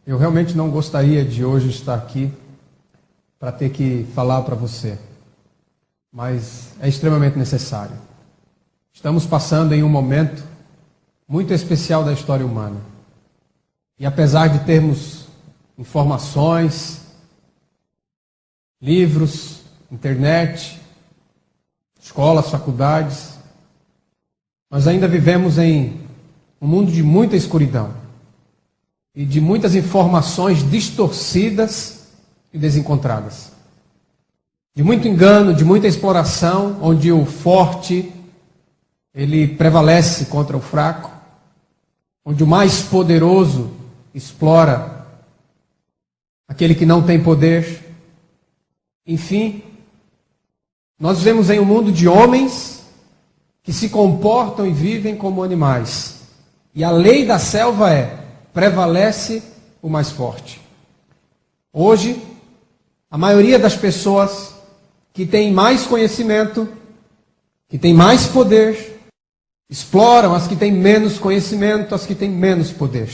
Eu realmente não gostaria de hoje estar aqui para ter que falar para você, mas é extremamente necessário. Estamos passando em um momento muito especial da história humana. E apesar de termos informações, livros, internet, escolas, faculdades, nós ainda vivemos em um mundo de muita escuridão e de muitas informações distorcidas e desencontradas. De muito engano, de muita exploração, onde o forte ele prevalece contra o fraco, onde o mais poderoso explora aquele que não tem poder. Enfim, nós vivemos em um mundo de homens que se comportam e vivem como animais. E a lei da selva prevalece o mais forte. Hoje, a maioria das pessoas que tem mais conhecimento, que tem mais poder, exploram as que têm menos conhecimento, as que têm menos poder.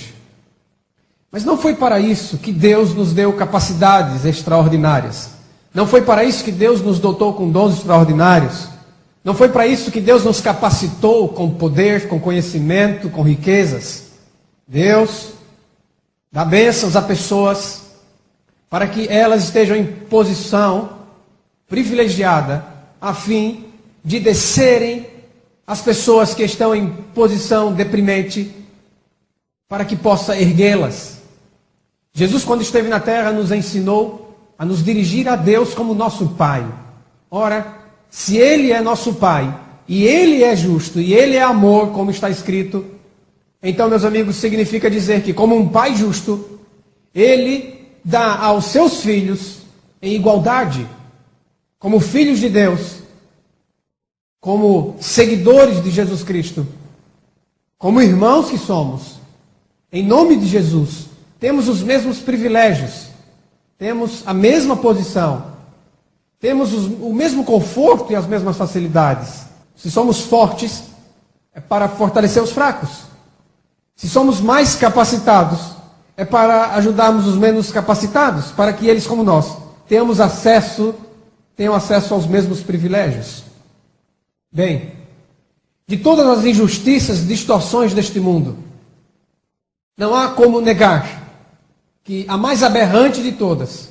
Mas não foi para isso que Deus nos deu capacidades extraordinárias. Não foi para isso que Deus nos dotou com dons extraordinários. Não foi para isso que Deus nos capacitou com poder, com conhecimento, com riquezas. Deus dá bênçãos a pessoas para que elas estejam em posição privilegiada, a fim de descerem as pessoas que estão em posição deprimente, para que possa erguê-las. Jesus, quando esteve na terra, nos ensinou a nos dirigir a Deus como nosso Pai. Ora, se Ele é nosso Pai, e Ele é justo, e Ele é amor, como está escrito, então, meus amigos, significa dizer que, como um Pai justo, Ele dá aos seus filhos em igualdade, como filhos de Deus, como seguidores de Jesus Cristo, como irmãos que somos, em nome de Jesus, temos os mesmos privilégios, temos a mesma posição, temos o mesmo conforto e as mesmas facilidades. Se somos fortes, é para fortalecer os fracos. Se somos mais capacitados, é para ajudarmos os menos capacitados, para que eles, como nós, tenham acesso aos mesmos privilégios. Bem, de todas as injustiças, distorções deste mundo, não há como negar que a mais aberrante de todas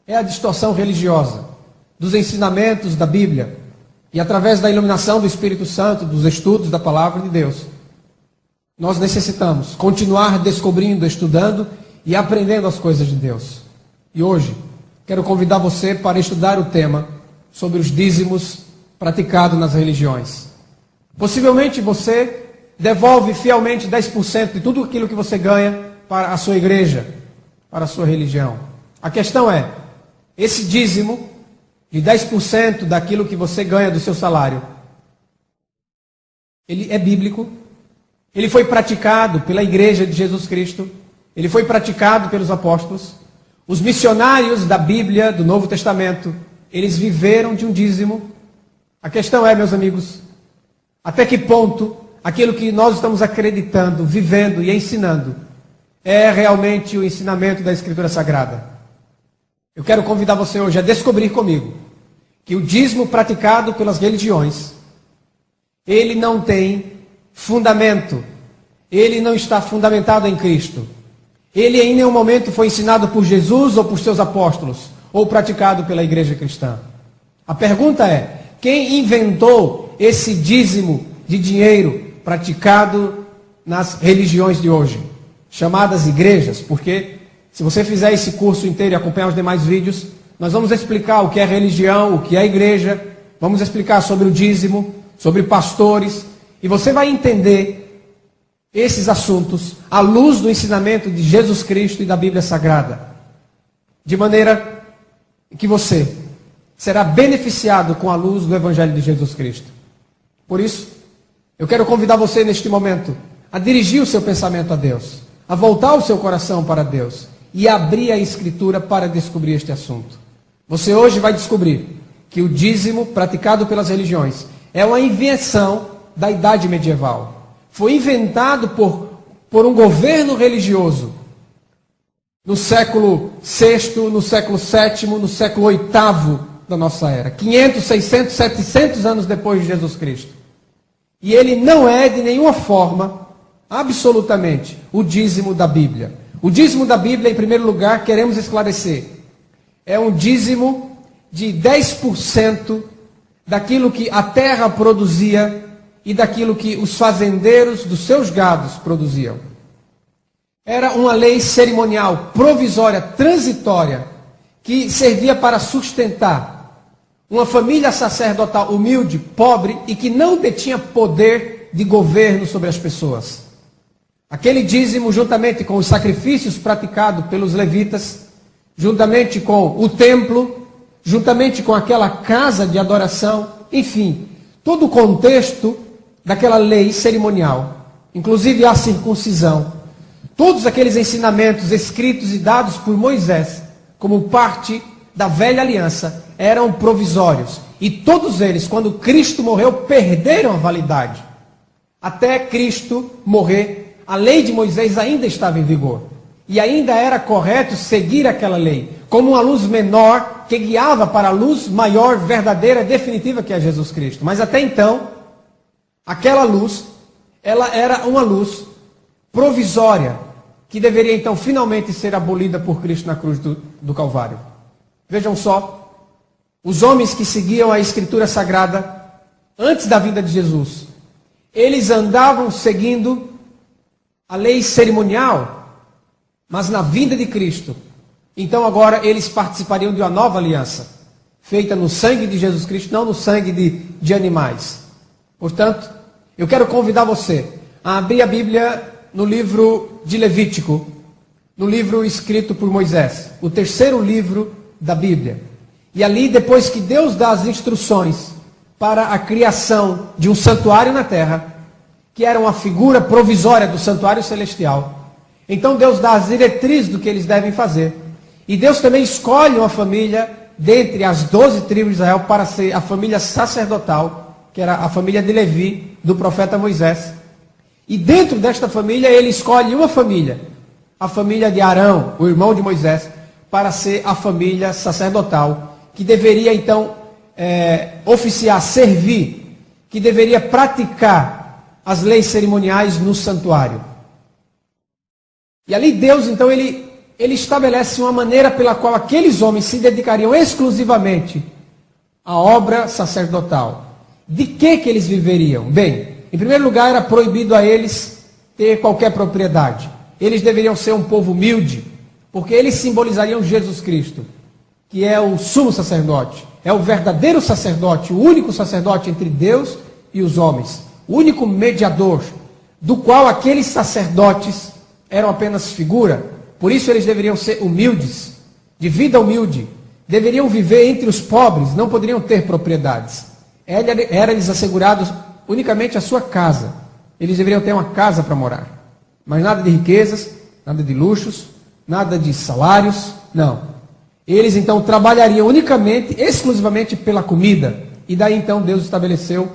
é a distorção religiosa dos ensinamentos da Bíblia e através da iluminação do Espírito Santo, dos estudos da Palavra de Deus. Nós necessitamos continuar descobrindo, estudando e aprendendo as coisas de Deus. E hoje, quero convidar você para estudar o tema sobre os dízimos praticados nas religiões. Possivelmente você devolve fielmente 10% de tudo aquilo que você ganha para a sua igreja, para a sua religião. A questão é, esse dízimo de 10% daquilo que você ganha do seu salário, ele é bíblico? Ele foi praticado pela igreja de Jesus Cristo? Ele foi praticado pelos apóstolos? Os missionários da Bíblia, do Novo Testamento, eles viveram de um dízimo? A questão é, meus amigos, até que ponto aquilo que nós estamos acreditando, vivendo e ensinando é realmente o ensinamento da Escritura Sagrada? Eu quero convidar você hoje a descobrir comigo que o dízimo praticado pelas religiões, ele não tem fundamento, ele não está fundamentado em Cristo. Ele em nenhum momento foi ensinado por Jesus ou por seus apóstolos, ou praticado pela igreja cristã. A pergunta é, quem inventou esse dízimo de dinheiro praticado nas religiões de hoje, chamadas igrejas? Porque se você fizer esse curso inteiro e acompanhar os demais vídeos, nós vamos explicar o que é religião, o que é igreja, vamos explicar sobre o dízimo, sobre pastores, e você vai entender esses assuntos à luz do ensinamento de Jesus Cristo e da Bíblia Sagrada, de maneira que você será beneficiado com a luz do Evangelho de Jesus Cristo. Por isso, eu quero convidar você neste momento a dirigir o seu pensamento a Deus, a voltar o seu coração para Deus e abrir a Escritura para descobrir este assunto. Você hoje vai descobrir que o dízimo praticado pelas religiões é uma invenção da Idade Medieval. Foi inventado por um governo religioso no século VI, no século VII, no século VIII da nossa era. 500, 600, 700 anos depois de Jesus Cristo. E ele não é de nenhuma forma, absolutamente, o dízimo da Bíblia. O dízimo da Bíblia, em primeiro lugar, queremos esclarecer, é um dízimo de 10% daquilo que a terra produzia e daquilo que os fazendeiros dos seus gados produziam. Era uma lei cerimonial, provisória, transitória, que servia para sustentar uma família sacerdotal humilde, pobre e que não detinha poder de governo sobre as pessoas. Aquele dízimo, juntamente com os sacrifícios praticados pelos levitas, juntamente com o templo, juntamente com aquela casa de adoração, enfim, todo o contexto daquela lei cerimonial, inclusive a circuncisão, todos aqueles ensinamentos escritos e dados por Moisés, como parte da velha aliança, eram provisórios. E todos eles, quando Cristo morreu, perderam a validade. Até Cristo morrer, a lei de Moisés ainda estava em vigor. E ainda era correto seguir aquela lei, como uma luz menor que guiava para a luz maior, verdadeira, definitiva, que é Jesus Cristo. Mas até então, aquela luz, ela era uma luz provisória, que deveria então finalmente ser abolida por Cristo na cruz do Calvário. Vejam só, os homens que seguiam a Escritura Sagrada antes da vinda de Jesus, eles andavam seguindo a lei cerimonial, mas na vinda de Cristo, então agora eles participariam de uma nova aliança, feita no sangue de Jesus Cristo, não no sangue de animais. Portanto, eu quero convidar você a abrir a Bíblia no livro de Levítico, no livro escrito por Moisés, o terceiro livro da Bíblia. E ali, depois que Deus dá as instruções para a criação de um santuário na terra, que era uma figura provisória do santuário celestial, então Deus dá as diretrizes do que eles devem fazer. E Deus também escolhe uma família dentre as 12 tribos de Israel para ser a família sacerdotal, que era a família de Levi, do profeta Moisés. E dentro desta família ele escolhe uma família, a família de Arão, o irmão de Moisés, para ser a família sacerdotal, que deveria então oficiar, servir, que deveria praticar as leis cerimoniais no santuário. E ali Deus então ele estabelece uma maneira pela qual aqueles homens se dedicariam exclusivamente à obra sacerdotal. De que eles viveriam? Bem, em primeiro lugar, era proibido a eles ter qualquer propriedade. Eles deveriam ser um povo humilde, porque eles simbolizariam Jesus Cristo, que é o sumo sacerdote, é o verdadeiro sacerdote, o único sacerdote entre Deus e os homens, o único mediador, do qual aqueles sacerdotes eram apenas figura. Por isso eles deveriam ser humildes, de vida humilde, deveriam viver entre os pobres, não poderiam ter propriedades. Era-lhes assegurado unicamente a sua casa. Eles deveriam ter uma casa para morar. Mas nada de riquezas, nada de luxos, nada de salários, não. Eles então trabalhariam unicamente, exclusivamente pela comida. E daí então Deus estabeleceu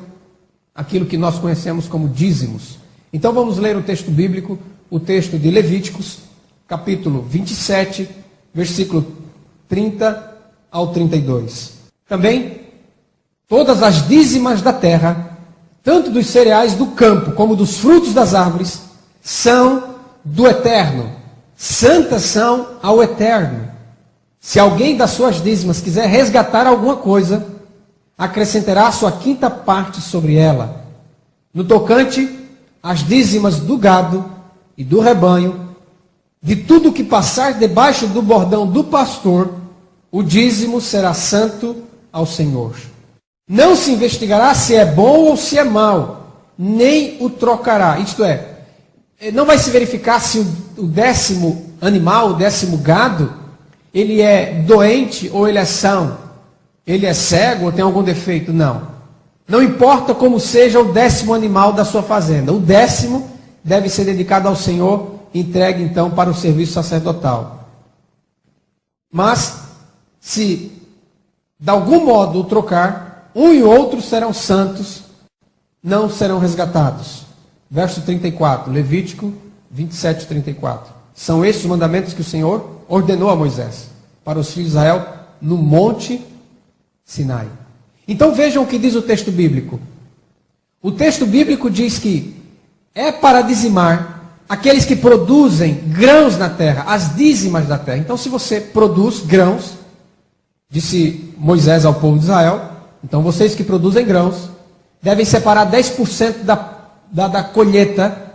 aquilo que nós conhecemos como dízimos. Então vamos ler o texto bíblico, o texto de Levíticos, capítulo 27, versículo 30 ao 32. Também, todas as dízimas da terra, tanto dos cereais do campo como dos frutos das árvores, são do Eterno. Santas são ao Eterno. Se alguém das suas dízimas quiser resgatar alguma coisa, acrescentará a sua quinta parte sobre ela. No tocante às dízimas do gado e do rebanho, de tudo que passar debaixo do bordão do pastor, o dízimo será santo ao Senhor. Não se investigará se é bom ou se é mau, nem o trocará. Isto é, não vai se verificar se o décimo animal, o décimo gado, ele é doente ou ele é são, ele é cego ou tem algum defeito. Não. Não importa como seja o décimo animal da sua fazenda. O décimo deve ser dedicado ao Senhor, entregue então para o serviço sacerdotal. Mas, se de algum modo o trocar, um e outro serão santos, não serão resgatados. Verso 34, Levítico 27, 34. São estes os mandamentos que o Senhor ordenou a Moisés para os filhos de Israel no Monte Sinai. Então vejam o que diz o texto bíblico. O texto bíblico diz que é para dizimar aqueles que produzem grãos na terra, as dízimas da terra. Então, se você produz grãos, disse Moisés ao povo de Israel, então vocês que produzem grãos devem separar 10% da colheita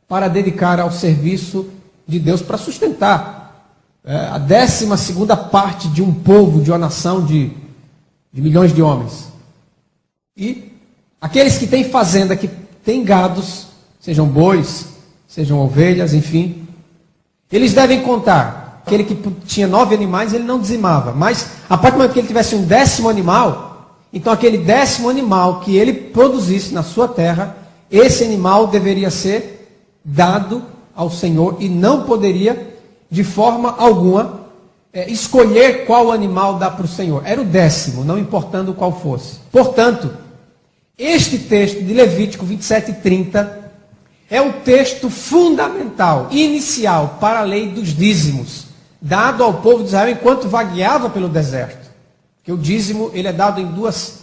para dedicar ao serviço de Deus, para sustentar a 12ª parte de um povo, de uma nação de milhões de homens. E aqueles que têm fazenda, que têm gados, sejam bois, sejam ovelhas, enfim, eles devem contar. Aquele que tinha 9 animais, ele não dizimava. Mas, a partir do momento que ele tivesse um 10º animal, então aquele 10º animal que ele produzisse na sua terra, esse animal deveria ser dado ao Senhor e não poderia, de forma alguma, escolher qual animal dá para o Senhor. Era o 10º, não importando qual fosse. Portanto, este texto de Levítico 27 e 30 é o texto fundamental, inicial, para a lei dos dízimos, dado ao povo de Israel enquanto vagueava pelo deserto. Porque o dízimo ele é dado em duas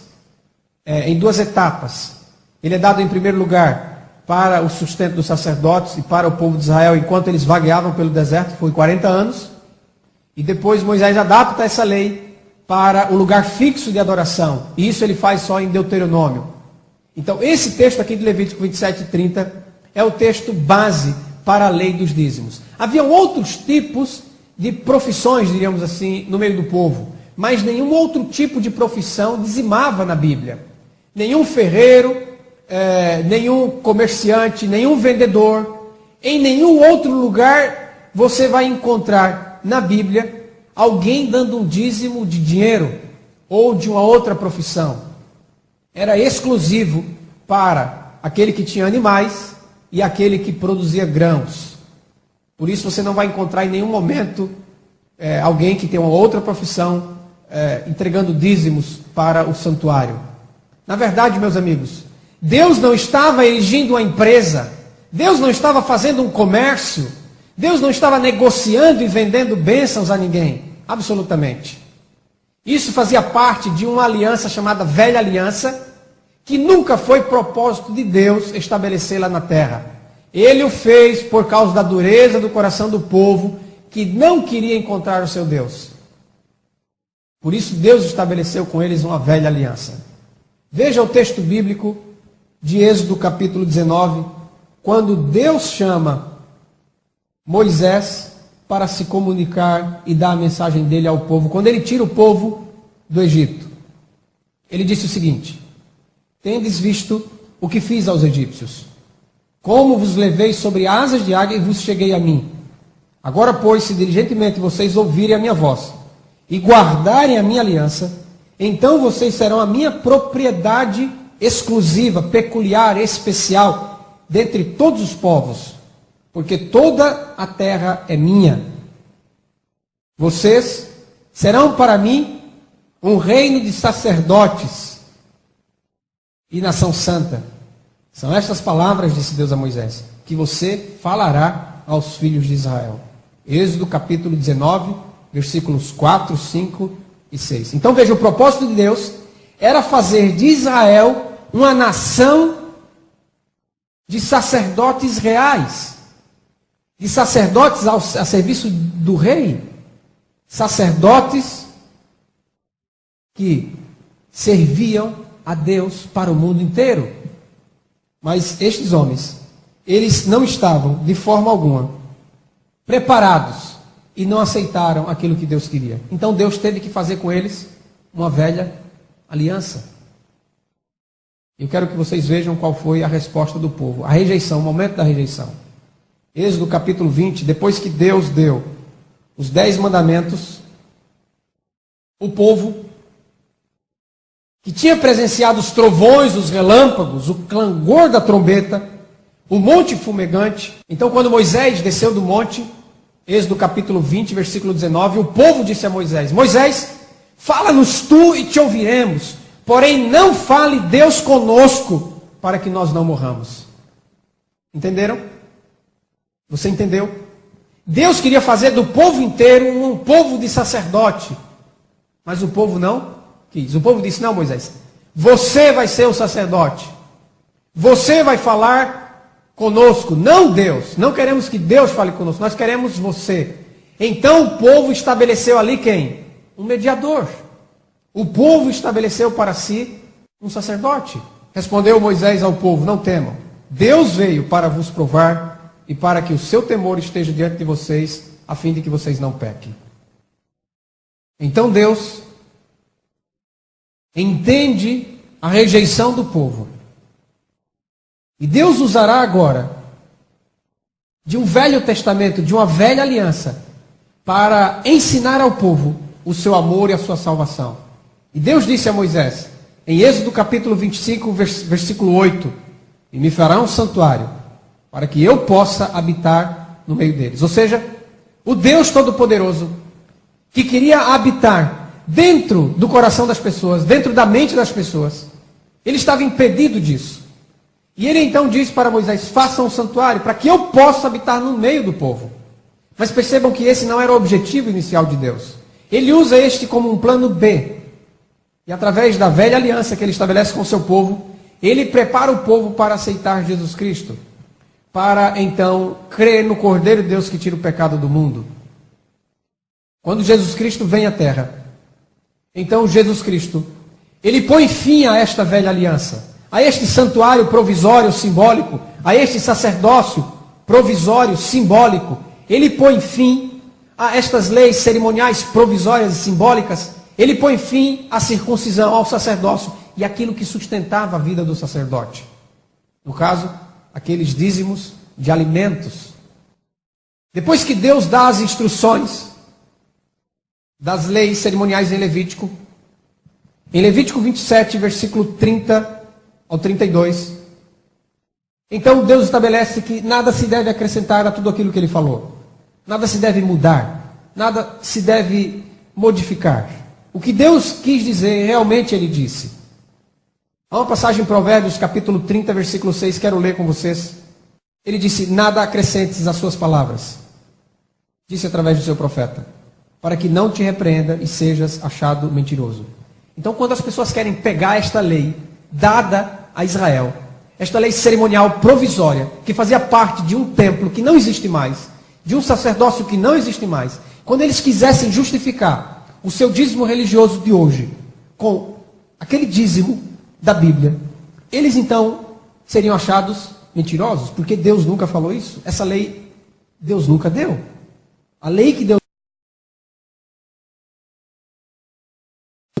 etapas. Ele é dado em primeiro lugar para o sustento dos sacerdotes e para o povo de Israel enquanto eles vagueavam pelo deserto, foi 40 anos. E depois Moisés adapta essa lei para o lugar fixo de adoração. E isso ele faz só em Deuteronômio. Então esse texto aqui de Levítico 27 e 30 é o texto base para a lei dos dízimos. Haviam outros tipos de profissões, diríamos assim, no meio do povo, mas nenhum outro tipo de profissão dizimava na Bíblia. Nenhum ferreiro, nenhum comerciante, nenhum vendedor, em nenhum outro lugar você vai encontrar na Bíblia alguém dando um dízimo de dinheiro ou de uma outra profissão. Era exclusivo para aquele que tinha animais e aquele que produzia grãos. Por isso você não vai encontrar em nenhum momento alguém que tem uma outra profissão entregando dízimos para o santuário. Na verdade, meus amigos, Deus não estava erigindo uma empresa, Deus não estava fazendo um comércio, Deus não estava negociando e vendendo bênçãos a ninguém, absolutamente. Isso fazia parte de uma aliança chamada Velha Aliança, que nunca foi propósito de Deus estabelecê-la na terra. Ele o fez por causa da dureza do coração do povo, que não queria encontrar o seu Deus. Por isso Deus estabeleceu com eles uma velha aliança. Veja o texto bíblico de Êxodo capítulo 19, quando Deus chama Moisés para se comunicar e dar a mensagem dele ao povo. Quando ele tira o povo do Egito, ele disse o seguinte: tendes visto o que fiz aos egípcios, como vos levei sobre asas de águia e vos cheguei a mim. Agora, pois, se diligentemente vocês ouvirem a minha voz e guardarem a minha aliança, então vocês serão a minha propriedade exclusiva, peculiar, especial, dentre todos os povos, porque toda a terra é minha. Vocês serão para mim um reino de sacerdotes e nação santa. São estas palavras, disse Deus a Moisés, que você falará aos filhos de Israel. Êxodo capítulo 19, versículos 4, 5 e 6. Então veja, o propósito de Deus era fazer de Israel uma nação de sacerdotes reais, de sacerdotes a serviço do rei, sacerdotes que serviam a Deus para o mundo inteiro. Mas estes homens, eles não estavam de forma alguma preparados e não aceitaram aquilo que Deus queria. Então Deus teve que fazer com eles uma velha aliança. Eu quero que vocês vejam qual foi a resposta do povo, a rejeição, o momento da rejeição. Êxodo capítulo 20, depois que Deus deu os 10 mandamentos, o povo que tinha presenciado os trovões, os relâmpagos, o clangor da trombeta, o monte fumegante. Então, quando Moisés desceu do monte, Êxodo capítulo 20, versículo 19, o povo disse a Moisés: Moisés, fala-nos tu e te ouviremos, porém não fale Deus conosco, para que nós não morramos. Entenderam? Você entendeu? Deus queria fazer do povo inteiro um povo de sacerdote. Mas o povo não quis. O povo disse: não, Moisés, você vai ser o sacerdote. Você vai falar conosco, não Deus. Não queremos que Deus fale conosco, nós queremos você. Então o povo estabeleceu ali quem? Um mediador. O povo estabeleceu para si um sacerdote. Respondeu Moisés ao povo: não temam. Deus veio para vos provar e para que o seu temor esteja diante de vocês, a fim de que vocês não pequem. Então Deus entende a rejeição do povo. E Deus usará agora de um velho testamento, de uma velha aliança, para ensinar ao povo o seu amor e a sua salvação. E Deus disse a Moisés, em Êxodo capítulo 25, versículo 8, e me fará um santuário, para que eu possa habitar no meio deles. Ou seja, o Deus Todo-Poderoso, que queria habitar dentro do coração das pessoas, dentro da mente das pessoas, ele estava impedido disso. E ele então diz para Moisés: faça um santuário para que eu possa habitar no meio do povo. Mas percebam que esse não era o objetivo inicial de Deus. Ele usa este como um plano B. E através da velha aliança que ele estabelece com o seu povo, ele prepara o povo para aceitar Jesus Cristo. Para então crer no Cordeiro de Deus que tira o pecado do mundo. Quando Jesus Cristo vem à terra, então Jesus Cristo, ele põe fim a esta velha aliança, a este santuário provisório simbólico, a este sacerdócio provisório simbólico. Ele põe fim a estas leis cerimoniais provisórias e simbólicas. Ele põe fim à circuncisão, ao sacerdócio e aquilo que sustentava a vida do sacerdote. No caso, aqueles dízimos de alimentos. Depois que Deus dá as instruções das leis cerimoniais em Levítico 27, versículo 30 ao 32, então Deus estabelece que nada se deve acrescentar a tudo aquilo que ele falou. Nada se deve mudar, nada se deve modificar. O que Deus quis dizer, realmente ele disse. Há uma passagem em Provérbios, capítulo 30, versículo 6, quero ler com vocês. Ele disse: nada acrescentes às suas palavras, disse através do seu profeta, para que não te repreenda e sejas achado mentiroso. Então, quando as pessoas querem pegar esta lei dada a Israel, esta lei cerimonial provisória, que fazia parte de um templo que não existe mais, de um sacerdócio que não existe mais, quando eles quisessem justificar o seu dízimo religioso de hoje com aquele dízimo da Bíblia, eles então seriam achados mentirosos, porque Deus nunca falou isso. Essa lei Deus nunca deu. A lei que Deus...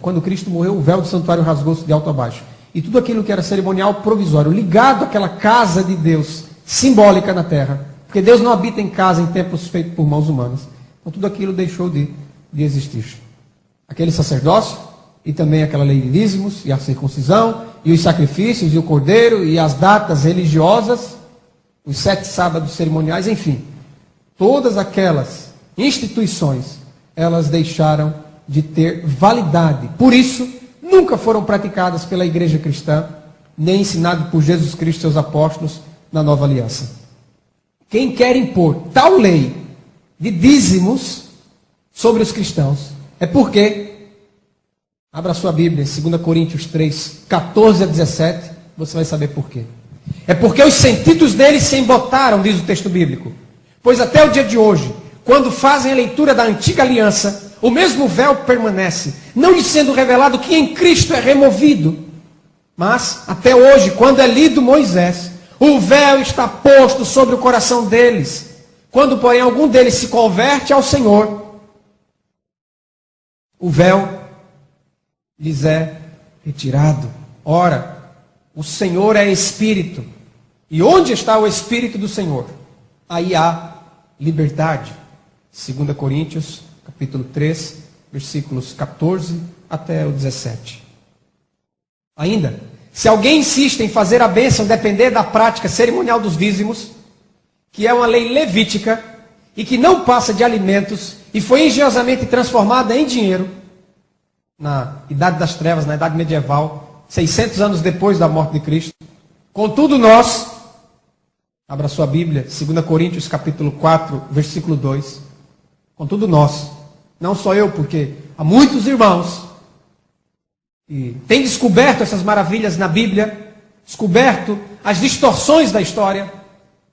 Quando Cristo morreu, o véu do santuário rasgou-se de alto a baixo. E tudo aquilo que era cerimonial provisório, ligado àquela casa de Deus, simbólica na terra, porque Deus não habita em casa, em templos feitos por mãos humanas. Então tudo aquilo deixou de existir. Aquele sacerdócio, e também aquela lei de dízimos, e a circuncisão, e os sacrifícios, e o cordeiro, e as datas religiosas, os 7 sábados cerimoniais, enfim. Todas aquelas instituições, elas deixaram de ter validade. Por isso, nunca foram praticadas pela igreja cristã, nem ensinadas por Jesus Cristo e seus apóstolos na nova aliança. Quem quer impor tal lei de dízimos sobre os cristãos é porque, abra sua Bíblia, em 2 Coríntios 3, 14 a 17, você vai saber por quê. É porque os sentidos deles se embotaram, diz o texto bíblico. Pois até o dia de hoje, quando fazem a leitura da antiga aliança, o mesmo véu permanece, não lhe sendo revelado que em Cristo é removido. Mas, até hoje, quando é lido Moisés, o véu está posto sobre o coração deles. Quando, porém, algum deles se converte ao Senhor, o véu lhes é retirado. Ora, o Senhor é Espírito. E onde está o Espírito do Senhor? Aí há liberdade. 2 Coríntios, capítulo 3, versículos 14 até o 17. Ainda, se alguém insiste em fazer a bênção depender da prática cerimonial dos dízimos, que é uma lei levítica, e que não passa de alimentos, e foi engenhosamente transformada em dinheiro, na Idade das Trevas, na Idade Medieval, 600 anos depois da morte de Cristo. Contudo, nós, Abra sua Bíblia, 2 Coríntios capítulo 4, versículo 2. Contudo nós, não só eu, porque há muitos irmãos que têm descoberto essas maravilhas na Bíblia, descoberto as distorções da história,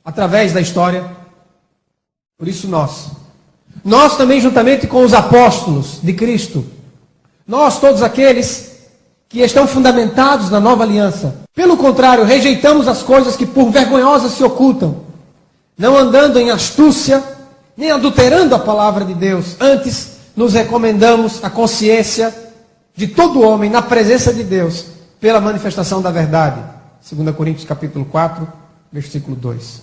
através da história. Por isso nós também juntamente com os apóstolos de Cristo, nós todos aqueles que estão fundamentados na nova aliança, pelo contrário, rejeitamos as coisas que por vergonhosas se ocultam, não andando em astúcia, nem adulterando a palavra de Deus, antes nos recomendamos a consciência de todo homem na presença de Deus, pela manifestação da verdade. 2 Coríntios capítulo 4, versículo 2.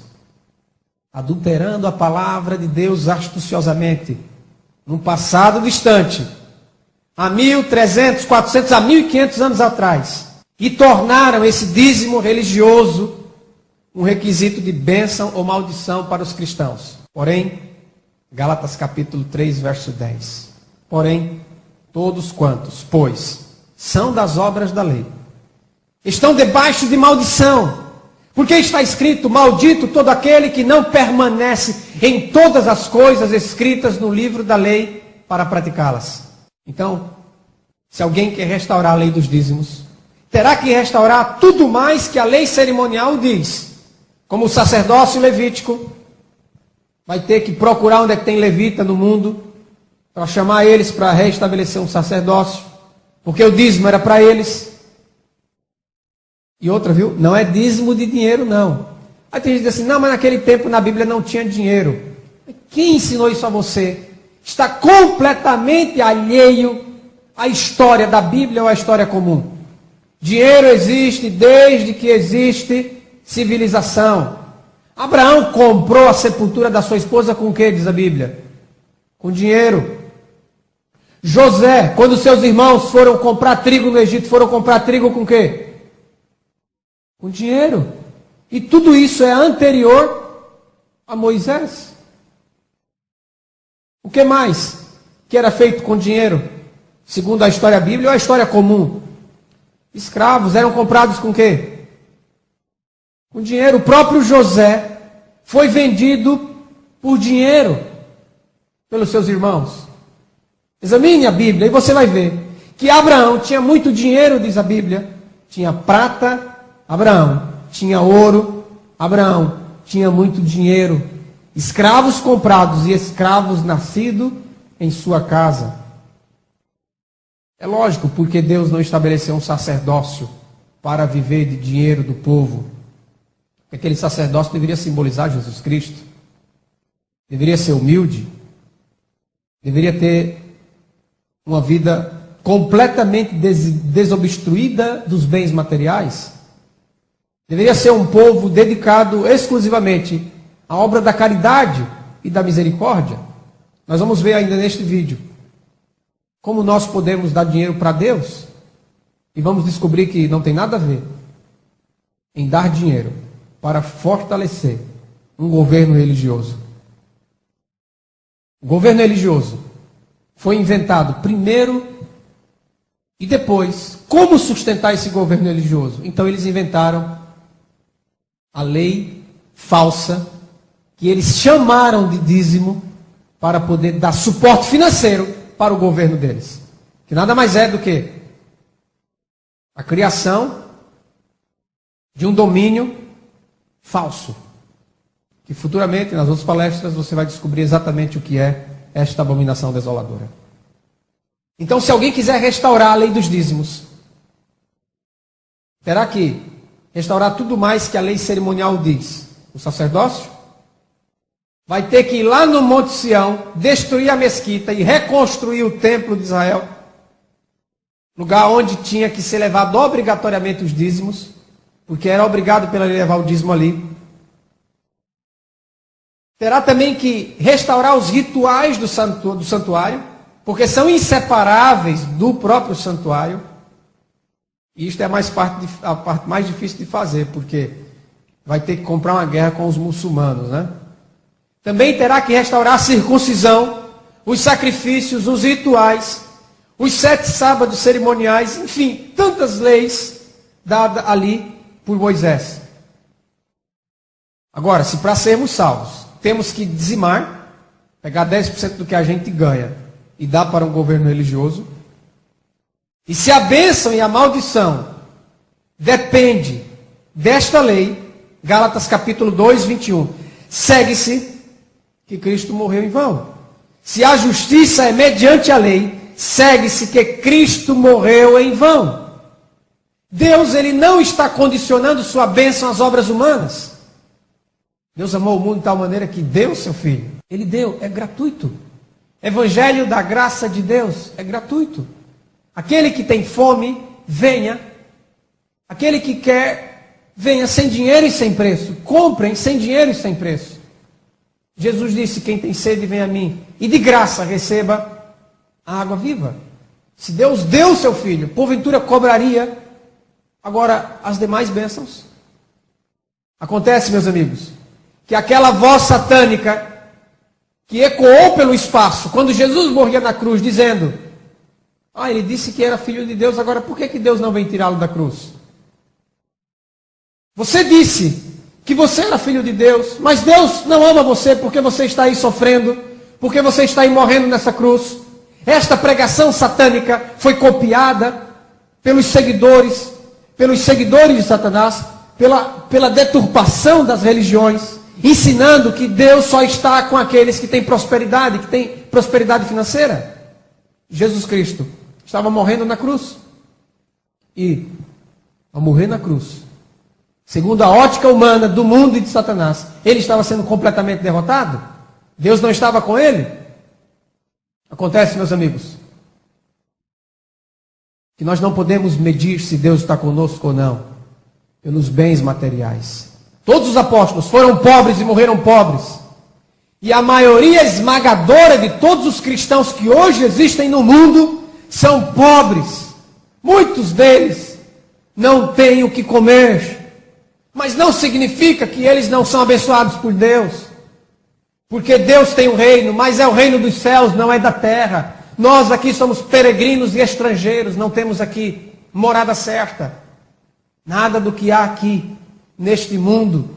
Adulterando a palavra de Deus astuciosamente, num passado distante, há 1.300, 400, há 1.500 anos atrás, e tornaram esse dízimo religioso um requisito de bênção ou maldição para os cristãos. Porém, Gálatas capítulo 3, verso 10. Porém, todos quantos, pois, são das obras da lei, estão debaixo de maldição, porque está escrito: maldito todo aquele que não permanece em todas as coisas escritas no livro da lei para praticá-las. Então, se alguém quer restaurar a lei dos dízimos, terá que restaurar tudo mais que a lei cerimonial diz, como o sacerdócio levítico. Vai ter que procurar onde é que tem levita no mundo, para chamar eles para restabelecer um sacerdócio, porque o dízimo era para eles. E outra, viu? Não é dízimo de dinheiro, não. Aí tem gente que diz assim: não, mas naquele tempo na Bíblia não tinha dinheiro. Quem ensinou isso a você? Está completamente alheio à história da Bíblia ou à história comum. Dinheiro existe desde que existe civilização. Abraão comprou a sepultura da sua esposa com o que, diz a Bíblia? Com dinheiro. José, quando seus irmãos foram comprar trigo no Egito, foram comprar trigo com o quê? Com dinheiro. E tudo isso é anterior a Moisés. O que mais que era feito com dinheiro, segundo a história bíblica ou a história comum? Escravos eram comprados com quê? Com dinheiro. O próprio José foi vendido por dinheiro pelos seus irmãos. Examine a Bíblia e você vai ver que Abraão tinha muito dinheiro, diz a Bíblia. Tinha prata, Abraão. Tinha ouro, Abraão. Tinha muito dinheiro. Escravos comprados e escravos nascidos em sua casa. É lógico, porque Deus não estabeleceu um sacerdócio para viver de dinheiro do povo. Aquele sacerdócio deveria simbolizar Jesus Cristo. Deveria ser humilde. Deveria ter uma vida completamente desobstruída dos bens materiais. Deveria ser um povo dedicado exclusivamente à obra da caridade e da misericórdia. Nós vamos ver ainda neste vídeo como nós podemos dar dinheiro para Deus, e vamos descobrir que não tem nada a ver em dar dinheiro para fortalecer um governo religioso. O governo religioso foi inventado primeiro e depois como sustentar esse governo religioso. Então eles inventaram a lei falsa, que eles chamaram de dízimo, para poder dar suporte financeiro para o governo deles. Que nada mais é do que a criação de um domínio falso. Que futuramente, nas outras palestras, você vai descobrir exatamente o que é esta abominação desoladora. Então, se alguém quiser restaurar a lei dos dízimos, terá que restaurar tudo mais que a lei cerimonial diz. O sacerdócio vai ter que ir lá no Monte Sião, destruir a mesquita e reconstruir o templo de Israel, lugar onde tinha que ser levado obrigatoriamente os dízimos, porque era obrigado pela lei levar o dízimo ali. Terá também que restaurar os rituais do santuário, porque são inseparáveis do próprio santuário. E isto é a parte mais difícil de fazer, porque vai ter que comprar uma guerra com os muçulmanos, né? Também terá que restaurar a circuncisão, os sacrifícios, os rituais, os 7 sábados cerimoniais, enfim, tantas leis dadas ali por Moisés. Agora, se para sermos salvos temos que dizimar, pegar 10% do que a gente ganha e dar para um governo religioso, e se a bênção e a maldição depende desta lei, Gálatas capítulo 2, 21, segue-se que Cristo morreu em vão. Se a justiça é mediante a lei, segue-se que Cristo morreu em vão. Deus, ele não está condicionando sua bênção às obras humanas. Deus amou o mundo de tal maneira que deu seu Filho. Ele deu, é gratuito. Evangelho da graça de Deus é gratuito. Aquele que tem fome, venha. Aquele que quer, venha sem dinheiro e sem preço. Comprem sem dinheiro e sem preço. Jesus disse, quem tem sede, vem a mim. E de graça receba a água viva. Se Deus deu seu Filho, porventura cobraria agora as demais bênçãos? Acontece, meus amigos, que aquela voz satânica que ecoou pelo espaço, quando Jesus morria na cruz, dizendo, ele disse que era filho de Deus, agora por que Deus não vem tirá-lo da cruz? Você disse que você era filho de Deus, mas Deus não ama você porque você está aí sofrendo, porque você está aí morrendo nessa cruz. Esta pregação satânica foi copiada pelos seguidores de Satanás, pela deturpação das religiões, ensinando que Deus só está com aqueles que têm prosperidade financeira. Jesus Cristo estava morrendo na cruz. E, ao morrer na cruz, segundo a ótica humana do mundo e de Satanás, ele estava sendo completamente derrotado? Deus não estava com ele? Acontece, meus amigos, que nós não podemos medir se Deus está conosco ou não, pelos bens materiais. Todos os apóstolos foram pobres e morreram pobres. E a maioria esmagadora de todos os cristãos que hoje existem no mundo são pobres. Muitos deles não têm o que comer. Mas não significa que eles não são abençoados por Deus. Porque Deus tem um reino, mas é o reino dos céus, não é da terra. Nós aqui somos peregrinos e estrangeiros, não temos aqui morada certa. Nada do que há aqui neste mundo,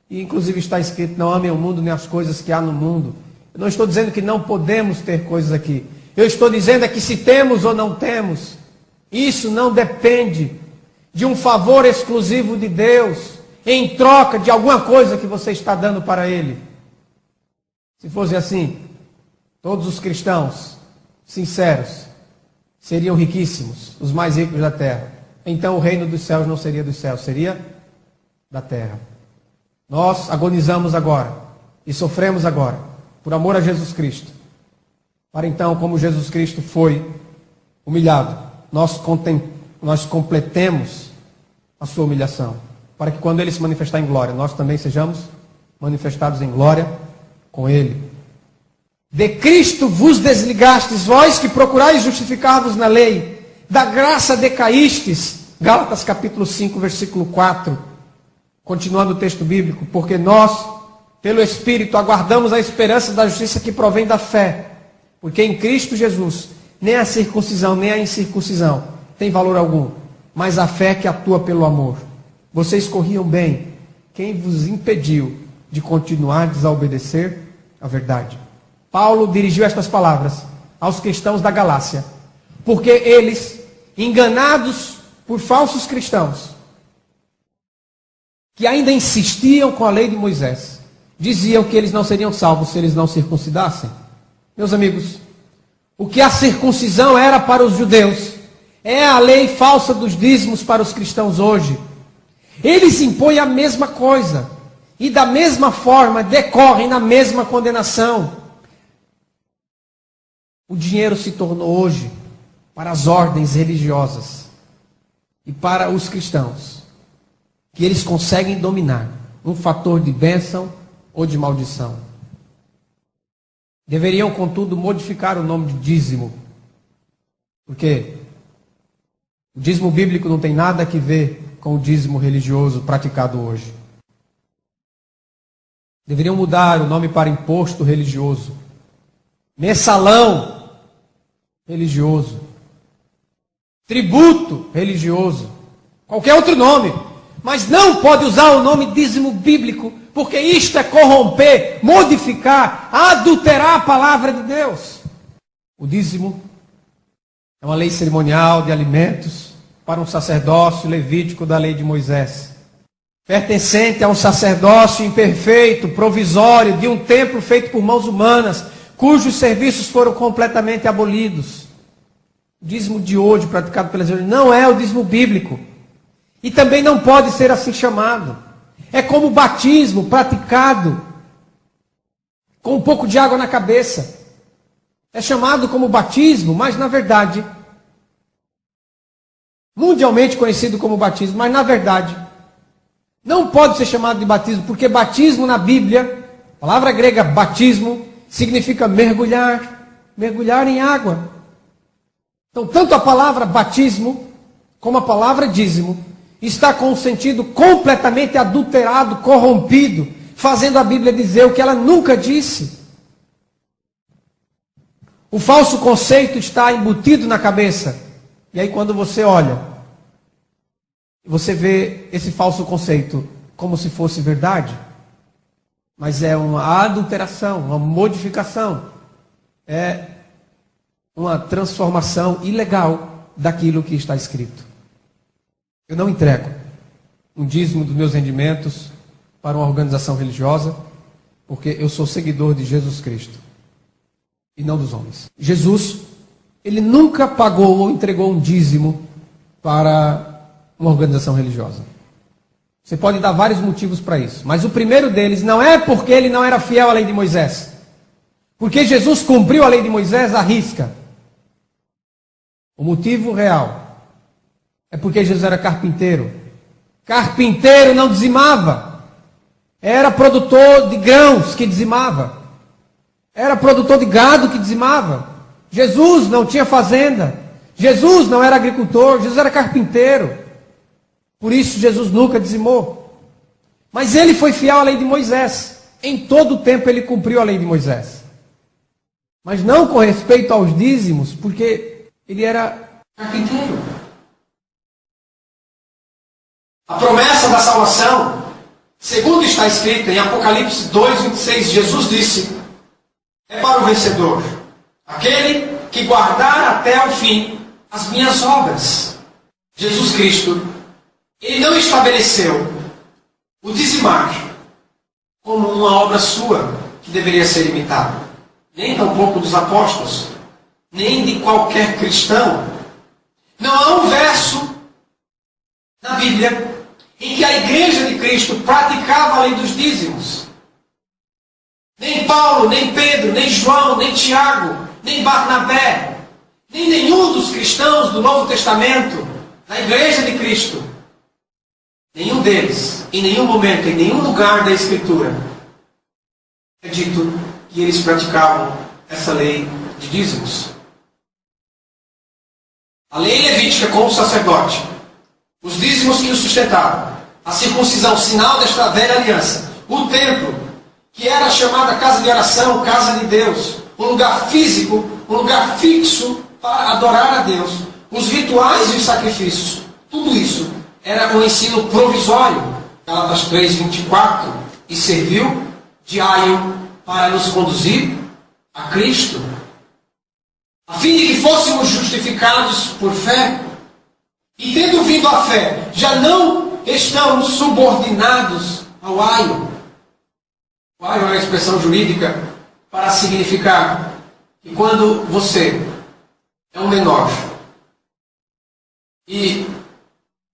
e inclusive está escrito, não amem o mundo nem as coisas que há no mundo. Eu não estou dizendo que não podemos ter coisas aqui. Eu estou dizendo é que se temos ou não temos, isso não depende de um favor exclusivo de Deus, em troca de alguma coisa que você está dando para Ele. Se fosse assim, todos os cristãos sinceros seriam riquíssimos, os mais ricos da terra. Então o reino dos céus não seria dos céus, seria da terra. Nós agonizamos agora e sofremos agora por amor a Jesus Cristo, para então, como Jesus Cristo foi humilhado, nós completemos a sua humilhação, para que quando Ele se manifestar em glória, nós também sejamos manifestados em glória com Ele. De Cristo vos desligastes, vós que procurais justificar-vos na lei, da graça decaístes. Gálatas capítulo 5, versículo 4. Continuando o texto bíblico, porque nós, pelo Espírito, aguardamos a esperança da justiça que provém da fé. Porque em Cristo Jesus, nem a circuncisão, nem a incircuncisão tem valor algum, mas a fé que atua pelo amor. Vocês corriam bem. Quem vos impediu de continuar a desobedecer a verdade? Paulo dirigiu estas palavras aos cristãos da Galácia, porque eles, enganados por falsos cristãos, que ainda insistiam com a lei de Moisés, diziam que eles não seriam salvos se eles não circuncidassem. Meus amigos, o que a circuncisão era para os judeus, é a lei falsa dos dízimos para os cristãos hoje. Eles impõem a mesma coisa, e da mesma forma decorrem na mesma condenação. O dinheiro se tornou hoje para as ordens religiosas e para os cristãos, que eles conseguem dominar um fator de bênção ou de maldição. Deveriam, contudo, modificar o nome de dízimo, porque o dízimo bíblico não tem nada a ver com o dízimo religioso praticado hoje. Deveriam mudar o nome para imposto religioso, mensalão religioso, tributo religioso, qualquer outro nome, Mas não pode usar o nome dízimo bíblico, porque isto é corromper, modificar, adulterar a palavra de Deus. O dízimo é uma lei cerimonial de alimentos para um sacerdócio levítico da lei de Moisés, pertencente a um sacerdócio imperfeito, provisório, de um templo feito por mãos humanas, cujos serviços foram completamente abolidos. O dízimo de hoje, praticado pelas igrejas, não é o dízimo bíblico. E também não pode ser assim chamado. É como o batismo praticado com um pouco de água na cabeça. É chamado como batismo, mas na verdade, mundialmente conhecido como batismo, mas na verdade, não pode ser chamado de batismo, porque batismo na Bíblia, a palavra grega batismo, significa mergulhar, mergulhar em água. Então, tanto a palavra batismo, como a palavra dízimo, está com um sentido completamente adulterado, corrompido, fazendo a Bíblia dizer o que ela nunca disse. O falso conceito está embutido na cabeça. E aí quando você olha, você vê esse falso conceito como se fosse verdade. Mas é uma adulteração, uma modificação. É uma transformação ilegal daquilo que está escrito. Eu não entrego um dízimo dos meus rendimentos para uma organização religiosa, porque eu sou seguidor de Jesus Cristo e não dos homens. Jesus, ele nunca pagou ou entregou um dízimo para uma organização religiosa. Você pode dar vários motivos para isso, mas o primeiro deles não é porque ele não era fiel à lei de Moisés, porque Jesus cumpriu a lei de Moisés à risca. O motivo real é porque Jesus era carpinteiro. Carpinteiro não dizimava. Era produtor de grãos que dizimava. Era produtor de gado que dizimava. Jesus não tinha fazenda. Jesus não era agricultor. Jesus era carpinteiro. Por isso Jesus nunca dizimou. Mas ele foi fiel à lei de Moisés. Em todo o tempo ele cumpriu a lei de Moisés. Mas não com respeito aos dízimos, porque ele era carpinteiro. A promessa da salvação, segundo está escrito em Apocalipse 2:26, Jesus disse, é para o vencedor, aquele que guardar até o fim as minhas obras. Jesus Cristo, ele não estabeleceu o dizimar como uma obra sua que deveria ser imitada, nem tampouco dos apóstolos, nem de qualquer cristão. Não há um verso na Bíblia em que a igreja de Cristo praticava a lei dos dízimos. Nem Paulo, nem Pedro, nem João, nem Tiago, nem Barnabé, nem nenhum dos cristãos do Novo Testamento, da igreja de Cristo, nenhum deles, em nenhum momento, em nenhum lugar da Escritura, é dito que eles praticavam essa lei de dízimos. A lei levítica com o sacerdote, os dízimos que o sustentavam, a circuncisão, sinal desta velha aliança, o templo, que era chamada casa de oração, casa de Deus, um lugar físico, um lugar fixo para adorar a Deus, os rituais e os sacrifícios, tudo isso era um ensino provisório, Gálatas 3:24, e serviu de aio para nos conduzir a Cristo, a fim de que fôssemos justificados por fé. E tendo vindo a fé, já não estamos subordinados ao aio. O aio é uma expressão jurídica para significar que quando você é um menor e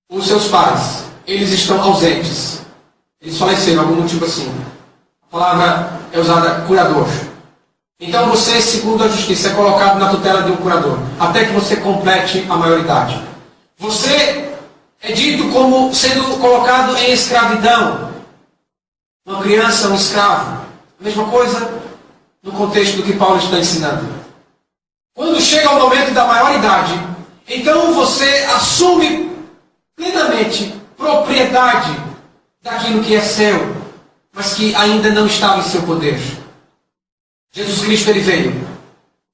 os seus pais, eles estão ausentes, eles faleceram, algum motivo assim. A palavra é usada curador. Então você, segundo a justiça, é colocado na tutela de um curador, até que você complete a maioridade. Você é dito como sendo colocado em escravidão. Uma criança, um escravo. A mesma coisa no contexto do que Paulo está ensinando. Quando chega o momento da maioridade, então você assume plenamente propriedade daquilo que é seu, mas que ainda não estava em seu poder. Jesus Cristo, ele veio,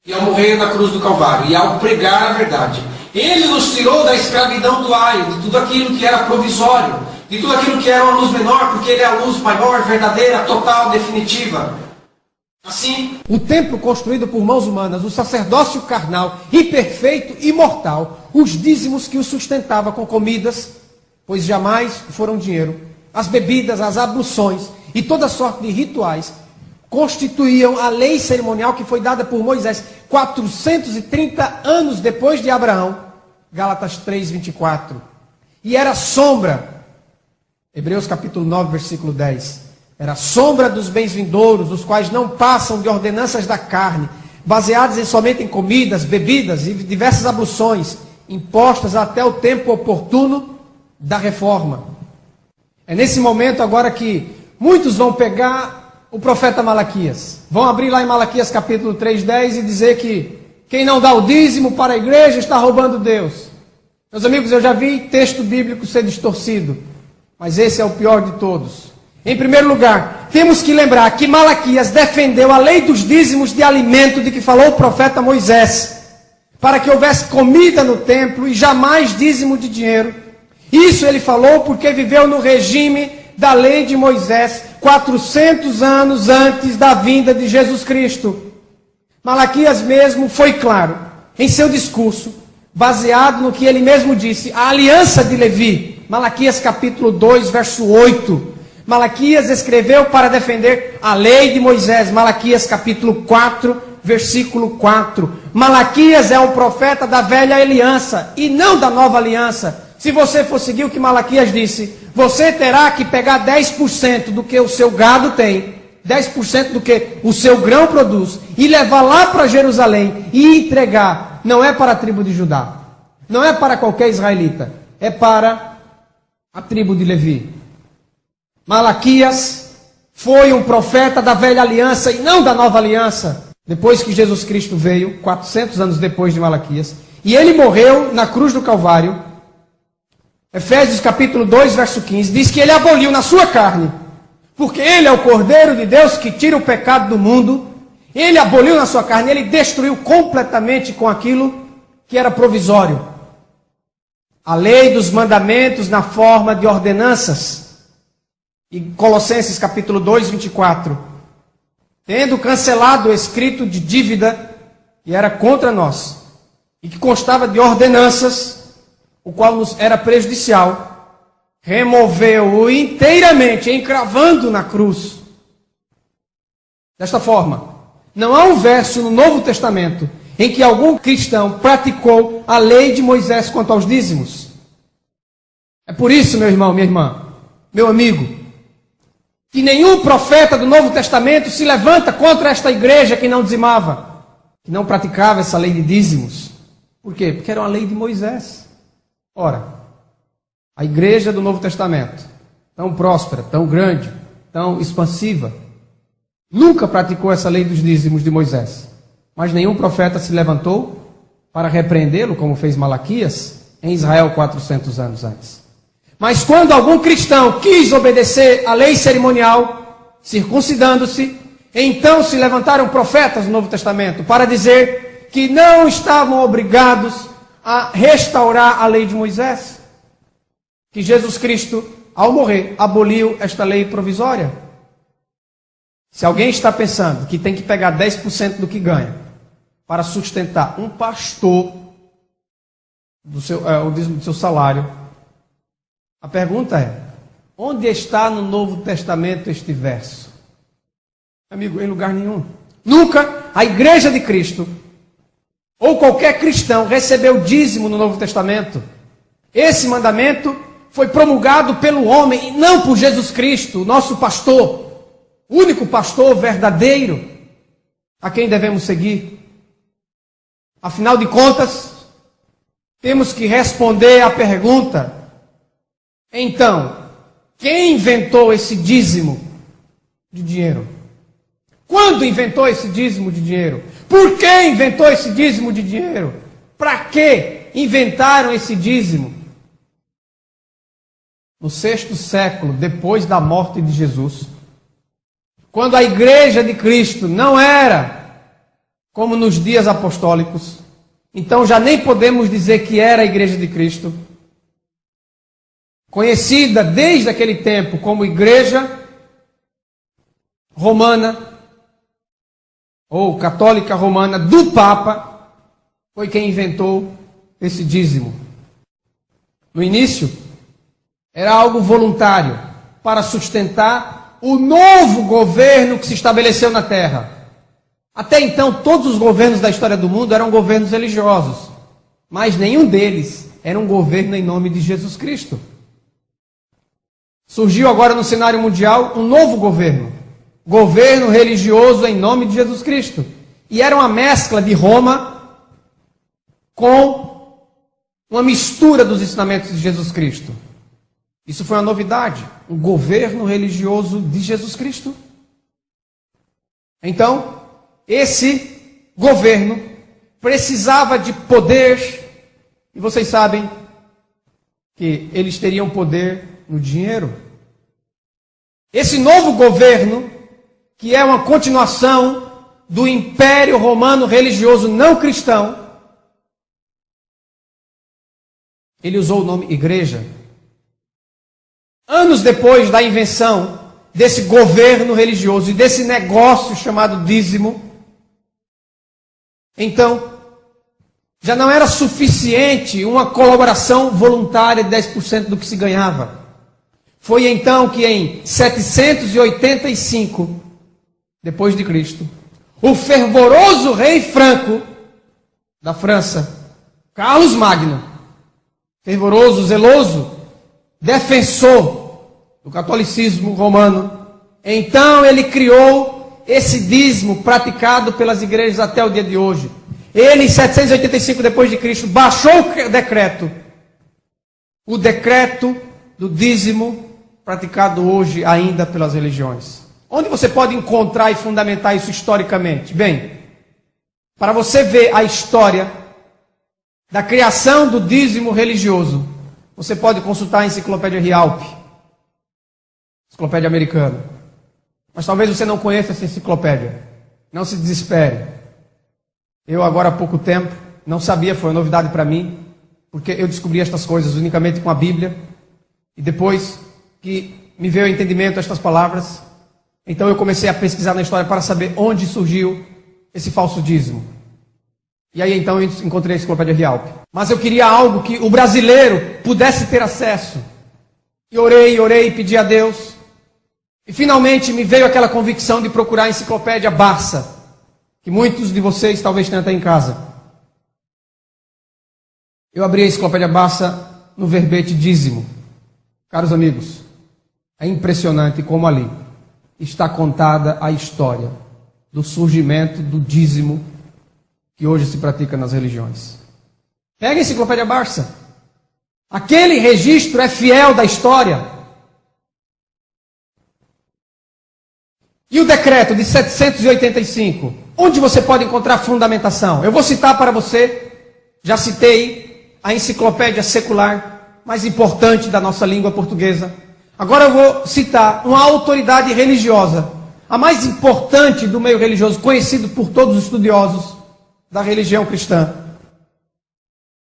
e ao morrer na cruz do Calvário, e ao pregar a verdade, ele nos tirou da escravidão do aio, de tudo aquilo que era provisório, de tudo aquilo que era uma luz menor, porque ele é a luz maior, verdadeira, total, definitiva. Assim, o templo construído por mãos humanas, o sacerdócio carnal, imperfeito e mortal, os dízimos que o sustentava com comidas, pois jamais foram dinheiro, as bebidas, as abluções e toda sorte de rituais, constituíam a lei cerimonial que foi dada por Moisés 430 anos depois de Abraão, Gálatas 3:24. E era sombra, Hebreus capítulo 9, versículo 10. Era sombra dos bens vindouros, os quais não passam de ordenanças da carne, baseadas somente em comidas, bebidas e diversas abluções, impostas até o tempo oportuno da reforma. É nesse momento agora que muitos vão pegar o profeta Malaquias. Vão abrir lá em Malaquias capítulo 3:10 e dizer que quem não dá o dízimo para a igreja está roubando Deus. Meus amigos, eu já vi texto bíblico ser distorcido, mas esse é o pior de todos. Em primeiro lugar, temos que lembrar que Malaquias defendeu a lei dos dízimos de alimento de que falou o profeta Moisés, para que houvesse comida no templo e jamais dízimo de dinheiro. Isso ele falou porque viveu no regime da lei de Moisés 400 anos antes da vinda de Jesus Cristo. Malaquias mesmo foi claro em seu discurso, baseado no que ele mesmo disse, a aliança de Levi. Malaquias capítulo 2, verso 8. Malaquias escreveu para defender a lei de Moisés. Malaquias capítulo 4, versículo 4. Malaquias é um profeta da velha aliança e não da nova aliança. Se você for seguir o que Malaquias disse, você terá que pegar 10% do que o seu gado tem, 10% do que o seu grão produz, e levar lá para Jerusalém e entregar. Não é para a tribo de Judá, não é para qualquer israelita, é para a tribo de Levi. Malaquias foi um profeta da velha aliança e não da nova aliança. Depois que Jesus Cristo veio, 400 anos depois de Malaquias, e ele morreu na cruz do Calvário, Efésios capítulo 2, verso 15, diz que ele aboliu na sua carne, porque ele é o Cordeiro de Deus que tira o pecado do mundo. Ele aboliu na sua carne, ele destruiu completamente com aquilo que era provisório. A lei dos mandamentos na forma de ordenanças. E Colossenses capítulo 2, 24. Tendo cancelado o escrito de dívida, que era contra nós, e que constava de ordenanças, o qual nos era prejudicial, removeu-o inteiramente, encravando na cruz. Desta forma, não há um verso no Novo Testamento em que algum cristão praticou a lei de Moisés quanto aos dízimos. É por isso, meu irmão, minha irmã, meu amigo, que nenhum profeta do Novo Testamento se levanta contra esta igreja que não dizimava, que não praticava essa lei de dízimos. Por quê? Porque era uma lei de Moisés. Ora, a igreja do Novo Testamento, tão próspera, tão grande, tão expansiva, nunca praticou essa lei dos dízimos de Moisés. Mas nenhum profeta se levantou para repreendê-lo, como fez Malaquias, em Israel 400 anos antes. Mas quando algum cristão quis obedecer à lei cerimonial, circuncidando-se, então se levantaram profetas no Novo Testamento para dizer que não estavam obrigados a restaurar a lei de Moisés, que Jesus Cristo, ao morrer, aboliu esta lei provisória. Se alguém está pensando que tem que pegar 10% do que ganha para sustentar um pastor o dízimo do seu salário, a pergunta é: onde está no Novo Testamento este verso? Amigo, em lugar nenhum. Nunca a igreja de Cristo ou qualquer cristão recebeu dízimo no Novo Testamento. Esse mandamento foi promulgado pelo homem e não por Jesus Cristo, o nosso pastor, o único pastor verdadeiro a quem devemos seguir. Afinal de contas, temos que responder à pergunta: então, quem inventou esse dízimo de dinheiro? Quando inventou esse dízimo de dinheiro? Por que inventou esse dízimo de dinheiro? Para que inventaram esse dízimo? No 6º século, depois da morte de Jesus, quando a igreja de Cristo não era como nos dias apostólicos, então já nem podemos dizer que era a igreja de Cristo. conhecida desde aquele tempo como Igreja Romana, ou Católica Romana, do Papa, foi quem inventou esse dízimo. No início, era algo voluntário para sustentar o novo governo que se estabeleceu na Terra. Até então, todos os governos da história do mundo eram governos religiosos, mas nenhum deles era um governo em nome de Jesus Cristo. Surgiu agora no cenário mundial um novo governo religioso em nome de Jesus Cristo. E era uma mescla de Roma com uma mistura dos ensinamentos de Jesus Cristo. Isso foi uma novidade, o governo religioso de Jesus Cristo. Então, esse governo precisava de poder, e vocês sabem que eles teriam poder no dinheiro. Esse novo governo, que é uma continuação do Império Romano religioso não cristão, ele usou o nome igreja. Anos depois da invenção desse governo religioso e desse negócio chamado dízimo, então, já não era suficiente uma colaboração voluntária de 10% do que se ganhava. Foi então que em 785, depois de Cristo, o fervoroso rei Franco, da França, Carlos Magno, fervoroso, zeloso, defensor do catolicismo romano, então ele criou esse dízimo praticado pelas igrejas até o dia de hoje. Ele, em 785 depois de Cristo, baixou o decreto do dízimo praticado hoje ainda pelas religiões. Onde você pode encontrar e fundamentar isso historicamente? Bem, para você ver a história da criação do dízimo religioso, você pode consultar a enciclopédia Rialp, enciclopédia americana. Mas talvez você não conheça essa enciclopédia. Não se desespere. Eu agora há pouco tempo não sabia, foi uma novidade para mim, porque eu descobri estas coisas unicamente com a Bíblia, e depois que me veio ao entendimento estas palavras, então eu comecei a pesquisar na história para saber onde surgiu esse falso dízimo. E aí então eu encontrei a enciclopédia Rialp. Mas eu queria algo que o brasileiro pudesse ter acesso. E orei, pedi a Deus. E finalmente me veio aquela convicção de procurar a enciclopédia Barça, que muitos de vocês talvez tenham até em casa. Eu abri a enciclopédia Barça no verbete dízimo. Caros amigos, é impressionante como ali está contada a história do surgimento do dízimo que hoje se pratica nas religiões. Pega a enciclopédia Barça. Aquele registro é fiel da história. E o decreto de 785, onde você pode encontrar fundamentação? Eu vou citar para você, já citei a enciclopédia secular mais importante da nossa língua portuguesa. Agora eu vou citar uma autoridade religiosa, a mais importante do meio religioso, conhecido por todos os estudiosos da religião cristã.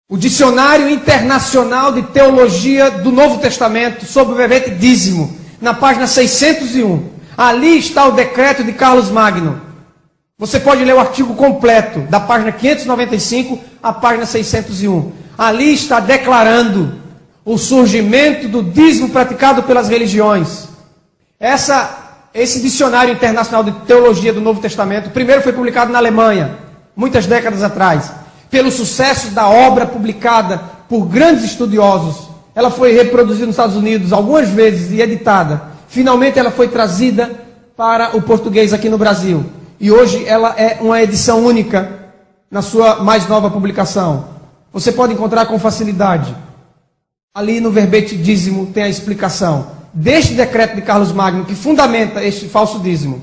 O Dicionário Internacional de Teologia do Novo Testamento, sob o verbete dízimo, na página 601. Ali está o decreto de Carlos Magno. Você pode ler o artigo completo, da página 595 à página 601. Ali está declarando o surgimento do dízimo praticado pelas religiões. Esse Dicionário Internacional de Teologia do Novo Testamento, primeiro foi publicado na Alemanha, muitas décadas atrás. Pelo sucesso da obra publicada por grandes estudiosos, ela foi reproduzida nos Estados Unidos algumas vezes e editada. Finalmente ela foi trazida para o português aqui no Brasil. E hoje ela é uma edição única na sua mais nova publicação. Você pode encontrar com facilidade. Ali no verbete dízimo tem a explicação deste decreto de Carlos Magno que fundamenta este falso dízimo.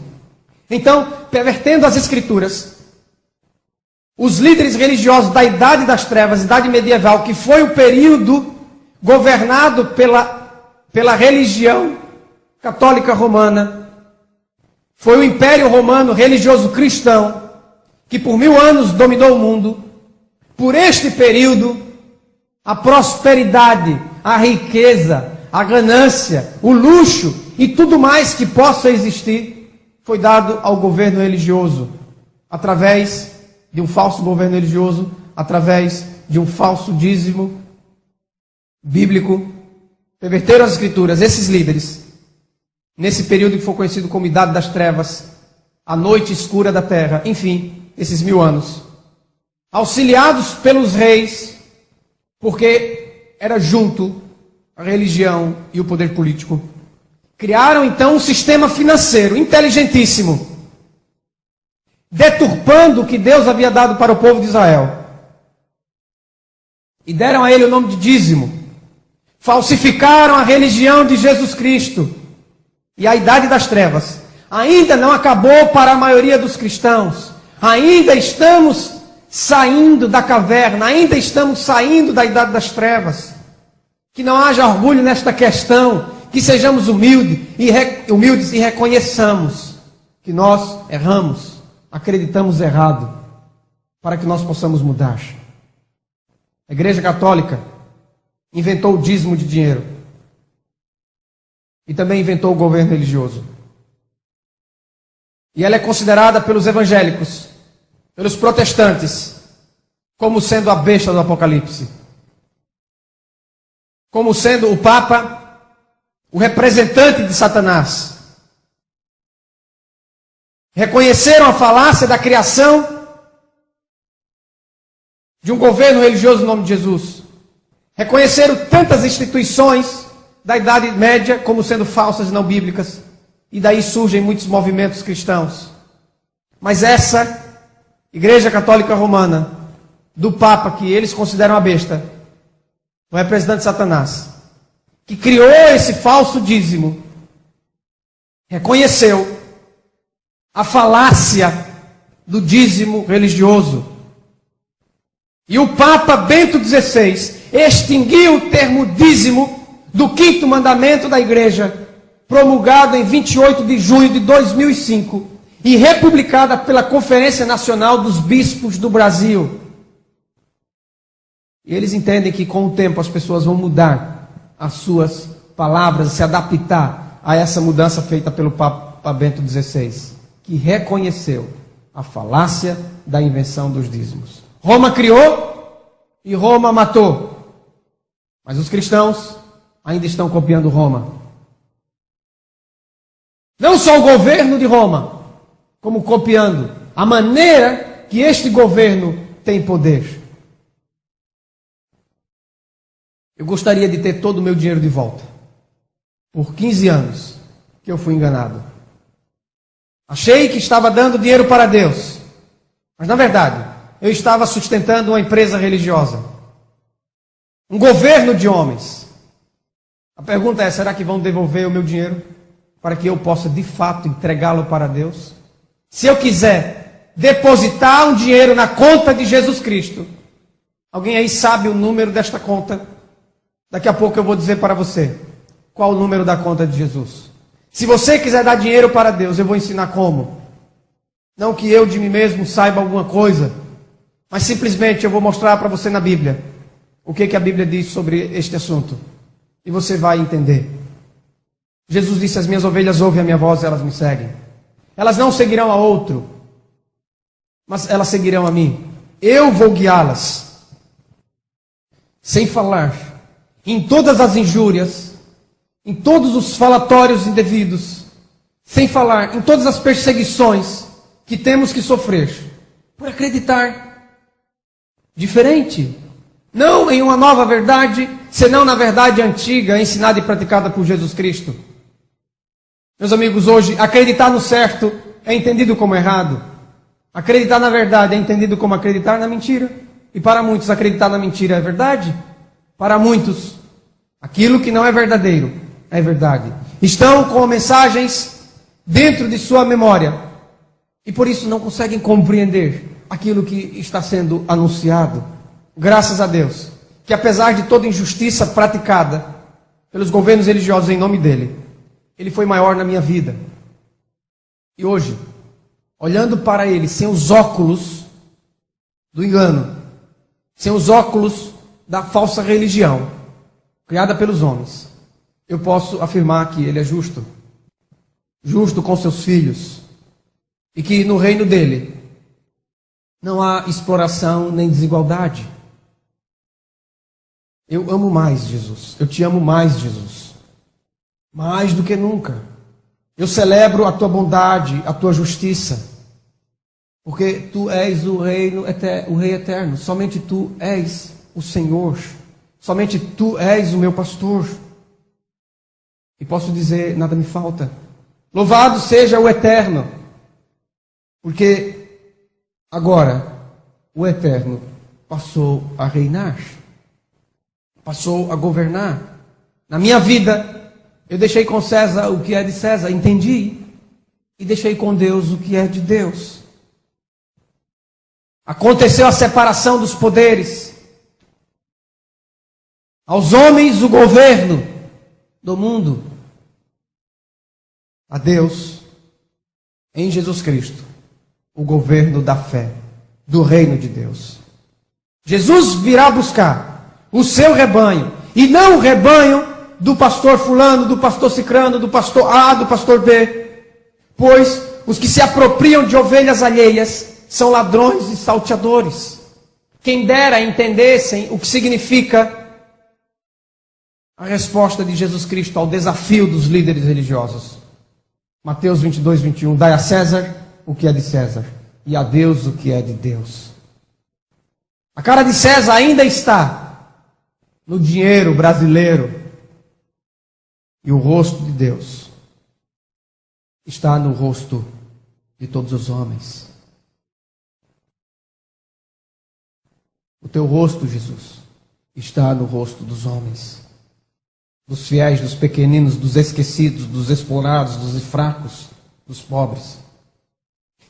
Então, pervertendo as escrituras, os líderes religiosos da Idade das Trevas, Idade Medieval, que foi o período governado pela religião católica romana, foi o Império Romano religioso cristão, que por 1000 anos dominou o mundo. Por este período, a prosperidade, a riqueza, a ganância, o luxo e tudo mais que possa existir foi dado ao governo religioso, através de um falso governo religioso, através de um falso dízimo bíblico. Perverteram as Escrituras, esses líderes, nesse período que foi conhecido como Idade das Trevas, a noite escura da terra, enfim, esses 1000 anos, auxiliados pelos reis, porque era junto a religião e o poder político. Criaram então um sistema financeiro inteligentíssimo, deturpando o que Deus havia dado para o povo de Israel. E deram a ele o nome de dízimo. Falsificaram a religião de Jesus Cristo. E a idade das trevas ainda não acabou para a maioria dos cristãos. Ainda estamos saindo da caverna, ainda estamos saindo da idade das trevas. Que não haja orgulho nesta questão, que sejamos humildes e reconheçamos que nós erramos, acreditamos errado, para que nós possamos mudar. A Igreja Católica inventou o dízimo de dinheiro e também inventou o governo religioso. E ela é considerada pelos evangélicos, pelos protestantes, como sendo a besta do Apocalipse, como sendo o Papa, o representante de Satanás. Reconheceram a falácia da criação de um governo religioso no nome de Jesus. Reconheceram tantas instituições da Idade Média como sendo falsas e não bíblicas. E daí surgem muitos movimentos cristãos. Mas essa Igreja Católica Romana, do Papa, que eles consideram a besta, o representante de Satanás, que criou esse falso dízimo, reconheceu a falácia do dízimo religioso. E o Papa Bento XVI extinguiu o termo dízimo do 5º mandamento da Igreja, promulgado em 28 de junho de 2005 e republicada pela Conferência Nacional dos Bispos do Brasil. E eles entendem que com o tempo as pessoas vão mudar as suas palavras, se adaptar a essa mudança feita pelo Papa Bento XVI, que reconheceu a falácia da invenção dos dízimos. Roma criou e Roma matou. Mas os cristãos ainda estão copiando Roma. Não só o governo de Roma, como copiando a maneira que este governo tem poder. Eu gostaria de ter todo o meu dinheiro de volta. Por 15 anos que eu fui enganado. Achei que estava dando dinheiro para Deus. Mas na verdade, eu estava sustentando uma empresa religiosa. Um governo de homens. A pergunta é, será que vão devolver o meu dinheiro para que eu possa de fato entregá-lo para Deus? Se eu quiser depositar um dinheiro na conta de Jesus Cristo, alguém aí sabe o número desta conta? Daqui a pouco eu vou dizer para você qual o número da conta de Jesus. Se você quiser dar dinheiro para Deus, eu vou ensinar como. Não que eu de mim mesmo saiba alguma coisa, mas simplesmente eu vou mostrar para você na Bíblia o que a Bíblia diz sobre este assunto. E você vai entender. Jesus disse, as minhas ovelhas ouvem a minha voz e elas me seguem. Elas não seguirão a outro, mas elas seguirão a mim. Eu vou guiá-las. Sem falar em todas as injúrias, em todos os falatórios indevidos, sem falar em todas as perseguições que temos que sofrer por acreditar diferente. Não em uma nova verdade, senão na verdade antiga, ensinada e praticada por Jesus Cristo. Meus amigos, hoje, acreditar no certo é entendido como errado. Acreditar na verdade é entendido como acreditar na mentira. E para muitos, acreditar na mentira é verdade. Para muitos, aquilo que não é verdadeiro é verdade. Estão com mensagens dentro de sua memória. E por isso não conseguem compreender aquilo que está sendo anunciado. Graças a Deus, que apesar de toda injustiça praticada pelos governos religiosos em nome dele, ele foi maior na minha vida. E hoje, olhando para ele sem os óculos do engano, sem os óculos da falsa religião, criada pelos homens, eu posso afirmar que Ele é justo. Justo com seus filhos. E que no reino dele não há exploração nem desigualdade. Eu amo mais Jesus. Eu te amo mais, Jesus. Mais do que nunca. Eu celebro a tua bondade, a tua justiça. Porque tu és o Rei eterno. Somente tu és o Senhor. Somente tu és o meu pastor. E posso dizer, nada me falta. Louvado seja o Eterno. Porque agora o Eterno passou a reinar. Passou a governar. Na minha vida, eu deixei com César o que é de César, entendi. E deixei com Deus o que é de Deus. Aconteceu a separação dos poderes. Aos homens o governo do mundo. A Deus, em Jesus Cristo, o governo da fé, do reino de Deus. Jesus virá buscar o seu rebanho, e não o rebanho do pastor fulano, do pastor cicrano, do pastor A, do pastor B. Pois os que se apropriam de ovelhas alheias são ladrões e salteadores. Quem dera entendessem o que significa a resposta de Jesus Cristo ao desafio dos líderes religiosos. Mateus 22, 21. Dai a César o que é de César, e a Deus o que é de Deus. A cara de César ainda está no dinheiro brasileiro, e o rosto de Deus está no rosto de todos os homens. O teu rosto, Jesus, está no rosto dos homens. Dos fiéis, dos pequeninos, dos esquecidos, dos explorados, dos fracos, dos pobres.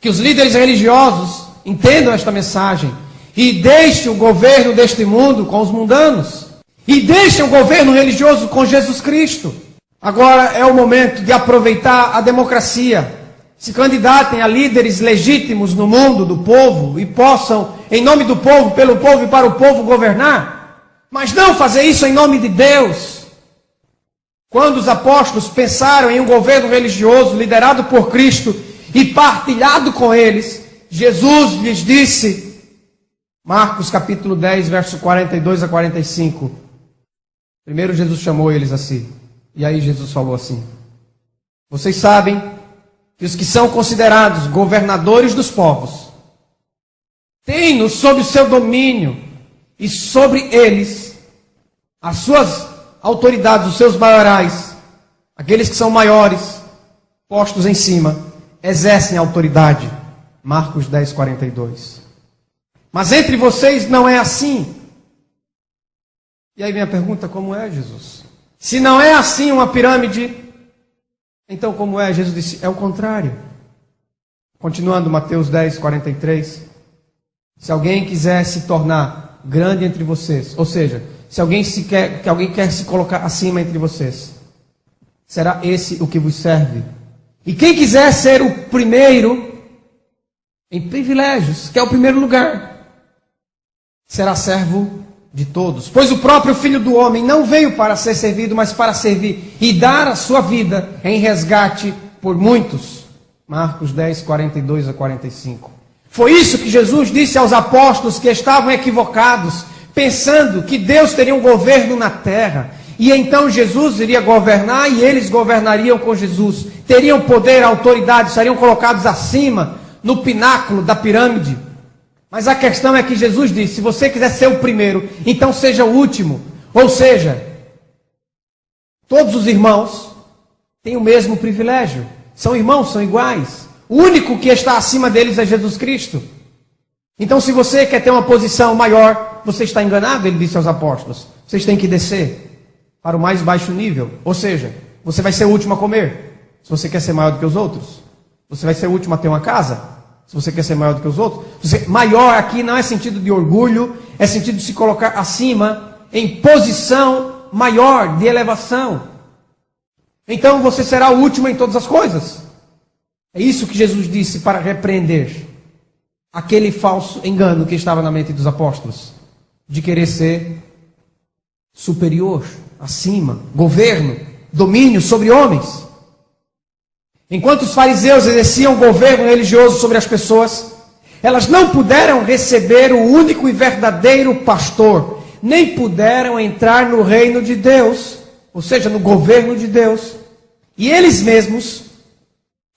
Que os líderes religiosos entendam esta mensagem e deixem o governo deste mundo com os mundanos. E deixem o governo religioso com Jesus Cristo. Agora é o momento de aproveitar a democracia. Se candidatem a líderes legítimos no mundo do povo e possam, em nome do povo, pelo povo e para o povo, governar. Mas não fazer isso em nome de Deus. Quando os apóstolos pensaram em um governo religioso liderado por Cristo e partilhado com eles, Jesus lhes disse, Marcos capítulo 10, verso 42 a 45. Primeiro Jesus chamou eles assim, e aí Jesus falou assim: vocês sabem que os que são considerados governadores dos povos têm-nos sob o seu domínio, e sobre eles as suas autoridades, os seus maiorais, aqueles que são maiores, postos em cima, exercem autoridade. Marcos 10, 42. Mas entre vocês não é assim. E aí vem a pergunta, como é, Jesus? Se não é assim uma pirâmide, então como é? Jesus disse, é o contrário. Continuando, Mateus 10, 43. Se alguém quiser se tornar grande entre vocês, ou seja, se alguém quer se colocar acima entre vocês, será esse o que vos serve. E quem quiser ser o primeiro em privilégios, que é o primeiro lugar, será servo de todos. Pois o próprio Filho do Homem não veio para ser servido, mas para servir e dar a sua vida em resgate por muitos. Marcos 10, 42 a 45. Foi isso que Jesus disse aos apóstolos que estavam equivocados, pensando que Deus teria um governo na terra, e então Jesus iria governar e eles governariam com Jesus, teriam poder, autoridade, seriam colocados acima, no pináculo da pirâmide. Mas a questão é que Jesus disse, se você quiser ser o primeiro, então seja o último. Ou seja, todos os irmãos têm o mesmo privilégio, são irmãos, são iguais. O único que está acima deles é Jesus Cristo. Então se você quer ter uma posição maior, você está enganado, ele disse aos apóstolos. Vocês têm que descer para o mais baixo nível. Ou seja, você vai ser o último a comer, se você quer ser maior do que os outros. Você vai ser o último a ter uma casa, se você quer ser maior do que os outros. Maior aqui não é sentido de orgulho, é sentido de se colocar acima, em posição maior, de elevação. Então você será o último em todas as coisas. É isso que Jesus disse para repreender aquele falso engano que estava na mente dos apóstolos, de querer ser superior, acima, governo. domínio sobre homens. Enquanto os fariseus exerciam governo religioso sobre as pessoas, elas não puderam receber o único e verdadeiro pastor, nem puderam entrar no reino de Deus, ou seja, no governo de Deus. E eles mesmos,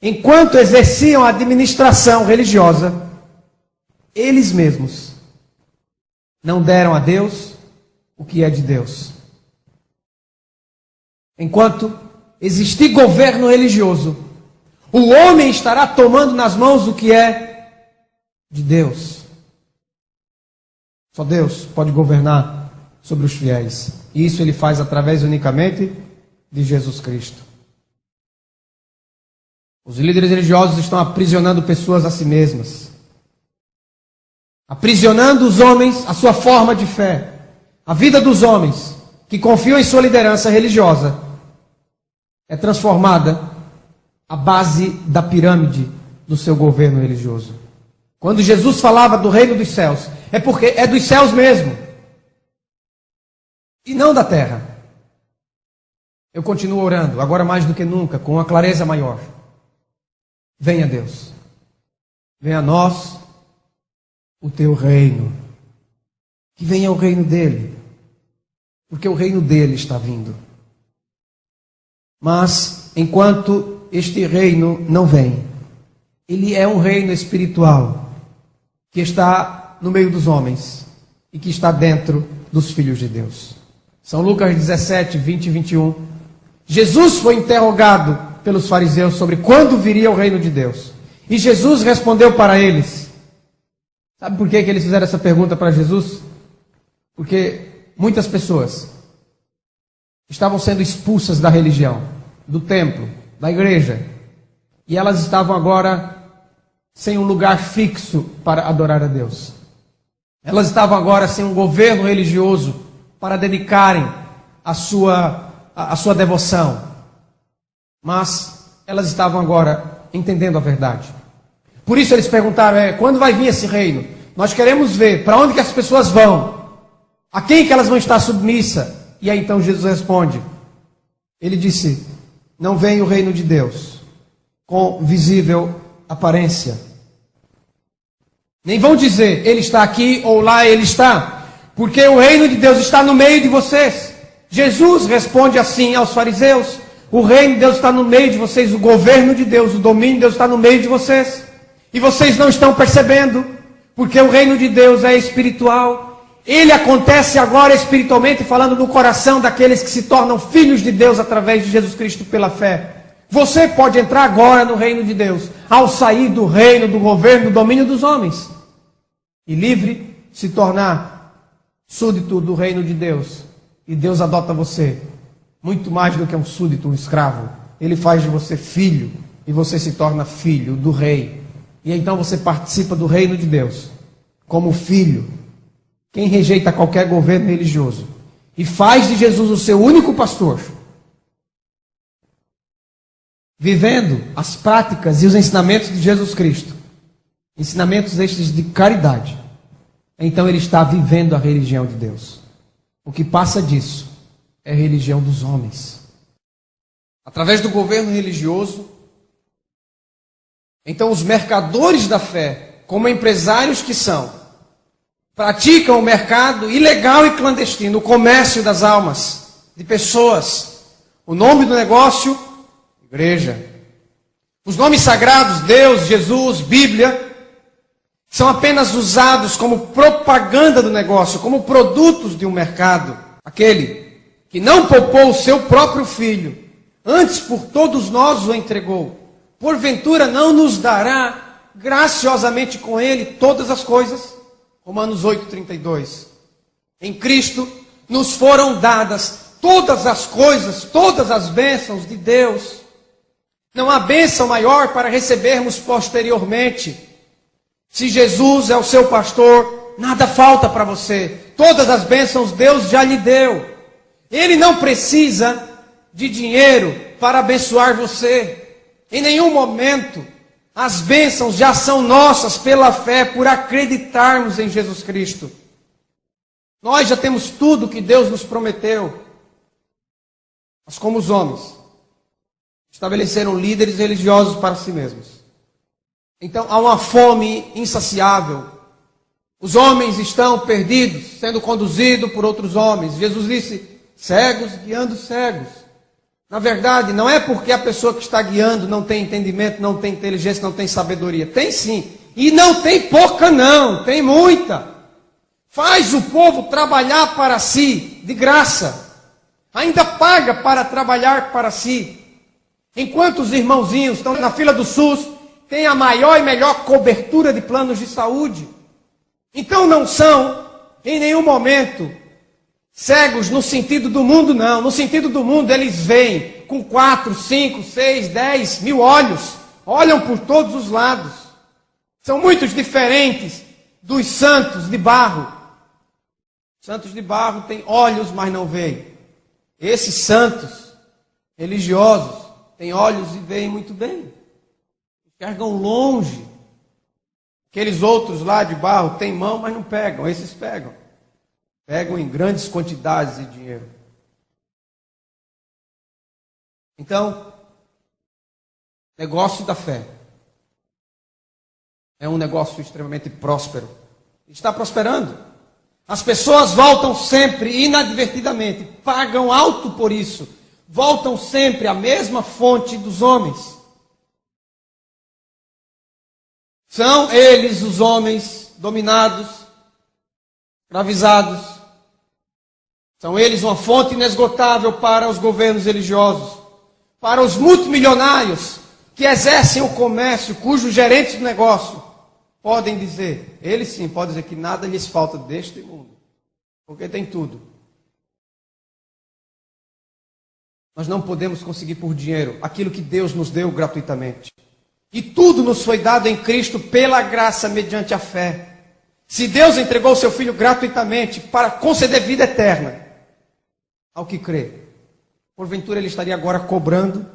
enquanto exerciam a administração religiosa, eles mesmos não deram a Deus o que é de Deus. Enquanto existir governo religioso, o homem estará tomando nas mãos o que é de Deus. Só Deus pode governar sobre os fiéis. E isso ele faz através unicamente de Jesus Cristo. Os líderes religiosos estão aprisionando pessoas a si mesmas. Aprisionando os homens à sua forma de fé. A vida dos homens que confiam em sua liderança religiosa é transformada à base da pirâmide do seu governo religioso. Quando Jesus falava do reino dos céus, é porque é dos céus mesmo, e não da terra. Eu continuo orando, agora mais do que nunca, com uma clareza maior. Venha Deus, venha a nós o teu reino, que venha o reino dele, porque o reino dele está vindo. Mas, enquanto este reino não vem, ele é um reino espiritual, que está no meio dos homens, e que está dentro dos filhos de Deus. São Lucas 17, 20 e 21. Jesus foi interrogado pelos fariseus sobre quando viria o reino de Deus. E Jesus respondeu para eles. Sabe por que eles fizeram essa pergunta para Jesus? Porque muitas pessoas estavam sendo expulsas da religião, do templo, da igreja. E elas estavam agora sem um lugar fixo para adorar a Deus. Elas estavam agora sem um governo religioso para dedicarem a sua devoção. Mas elas estavam agora entendendo a verdade. Por isso eles perguntaram, quando vai vir esse reino? Nós queremos ver para onde que as pessoas vão, a quem que elas vão estar submissas. E aí então Jesus responde. Ele disse, não vem o reino de Deus com visível aparência. Nem vão dizer, ele está aqui ou lá ele está, porque o reino de Deus está no meio de vocês. Jesus responde assim aos fariseus, o reino de Deus está no meio de vocês, o governo de Deus, o domínio de Deus está no meio de vocês. E vocês não estão percebendo, porque o reino de Deus é espiritual. Ele acontece agora espiritualmente, falando no coração daqueles que se tornam filhos de Deus através de Jesus Cristo pela fé. Você pode entrar agora no reino de Deus, ao sair do reino, do governo, do domínio dos homens. E livre se tornar súdito do reino de Deus. E Deus adota você, muito mais do que um súdito, um escravo. Ele faz de você filho, e você se torna filho do rei. E então você participa do reino de Deus, como filho. Quem rejeita qualquer governo religioso e faz de Jesus o seu único pastor, vivendo as práticas e os ensinamentos de Jesus Cristo, ensinamentos estes de caridade, então ele está vivendo a religião de Deus. O que passa disso é a religião dos homens. Através do governo religioso, então os mercadores da fé, como empresários que são, praticam o mercado ilegal e clandestino, o comércio das almas, de pessoas. O nome do negócio, igreja. Os nomes sagrados, Deus, Jesus, Bíblia, são apenas usados como propaganda do negócio, como produtos de um mercado. Aquele que não poupou o seu próprio filho, antes por todos nós o entregou, porventura não nos dará graciosamente com ele todas as coisas? Romanos 8:32. Em Cristo nos foram dadas todas as coisas, todas as bênçãos de Deus. Não há bênção maior para recebermos posteriormente. Se Jesus é o seu pastor, nada falta para você. Todas as bênçãos Deus já lhe deu. Ele não precisa de dinheiro para abençoar você. Em nenhum momento. As bênçãos já são nossas pela fé, por acreditarmos em Jesus Cristo. Nós já temos tudo que Deus nos prometeu. Mas como os homens estabeleceram líderes religiosos para si mesmos. Então há uma fome insaciável. Os homens estão perdidos, sendo conduzidos por outros homens. Jesus disse, cegos guiando cegos. Na verdade, não é porque a pessoa que está guiando não tem entendimento, não tem inteligência, não tem sabedoria. Tem sim. E não tem pouca não, tem muita. Faz o povo trabalhar para si, de graça. Ainda paga para trabalhar para si. Enquanto os irmãozinhos estão na fila do SUS, tem a maior e melhor cobertura de planos de saúde. Então não são, em nenhum momento, cegos no sentido do mundo, não. No sentido do mundo, eles veem com 4, 5, 6, 10 mil olhos. Olham por todos os lados. São muito diferentes dos santos de barro. Santos de barro têm olhos, mas não veem. Esses santos religiosos têm olhos e veem muito bem. Enxergam longe. Aqueles outros lá de barro têm mão, mas não pegam. Esses pegam. Pegam em grandes quantidades de dinheiro. Então, negócio da fé é um negócio extremamente próspero. Está prosperando. As pessoas voltam sempre, inadvertidamente, pagam alto por isso. Voltam sempre à mesma fonte dos homens. São eles os homens dominados, escravizados. São eles uma fonte inesgotável para os governos religiosos, para os multimilionários que exercem o comércio, cujos gerentes do negócio podem dizer, eles sim podem dizer que nada lhes falta deste mundo, porque tem tudo. Nós não podemos conseguir por dinheiro aquilo que Deus nos deu gratuitamente. E tudo nos foi dado em Cristo pela graça mediante a fé. Se Deus entregou o seu Filho gratuitamente para conceder vida eterna ao que crê, porventura Ele estaria agora cobrando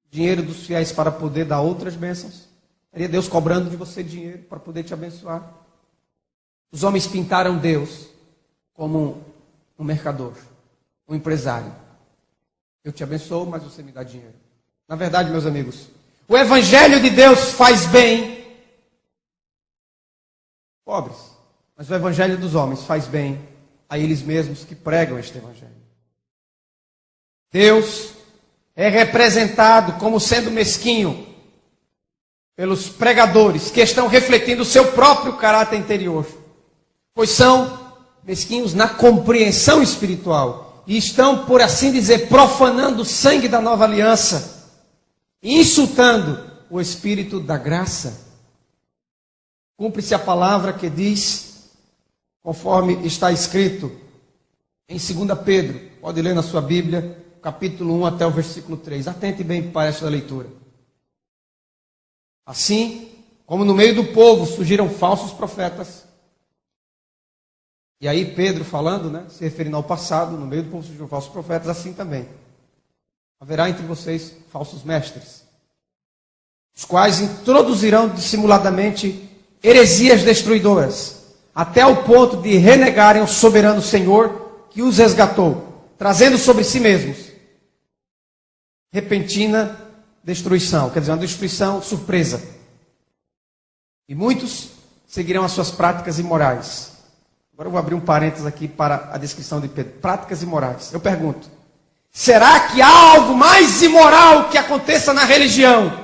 dinheiro dos fiéis para poder dar outras bênçãos? Estaria Deus cobrando de você dinheiro para poder te abençoar? Os homens pintaram Deus como um mercador, um empresário. Eu te abençoo, mas você me dá dinheiro. Na verdade, meus amigos, o Evangelho de Deus faz bem pobres, mas o Evangelho dos homens faz bem a eles mesmos que pregam este Evangelho. Deus é representado como sendo mesquinho pelos pregadores que estão refletindo o seu próprio caráter interior, pois são mesquinhos na compreensão espiritual e estão, por assim dizer, profanando o sangue da nova aliança, insultando o Espírito da graça. Cumpre-se a palavra que diz, conforme está escrito em 2 Pedro, pode ler na sua Bíblia, capítulo 1 até o versículo 3. Atente bem para esta leitura. Assim, como no meio do povo surgiram falsos profetas, e aí Pedro falando, se referindo ao passado, no meio do povo surgiram falsos profetas, assim também haverá entre vocês falsos mestres, os quais introduzirão dissimuladamente heresias destruidoras, até o ponto de renegarem o soberano Senhor que os resgatou, trazendo sobre si mesmos repentina destruição, quer dizer, uma destruição surpresa. E muitos seguirão as suas práticas imorais. Agora eu vou abrir um parênteses aqui para a descrição de Pedro. Práticas imorais. Eu pergunto, será que há algo mais imoral que aconteça na religião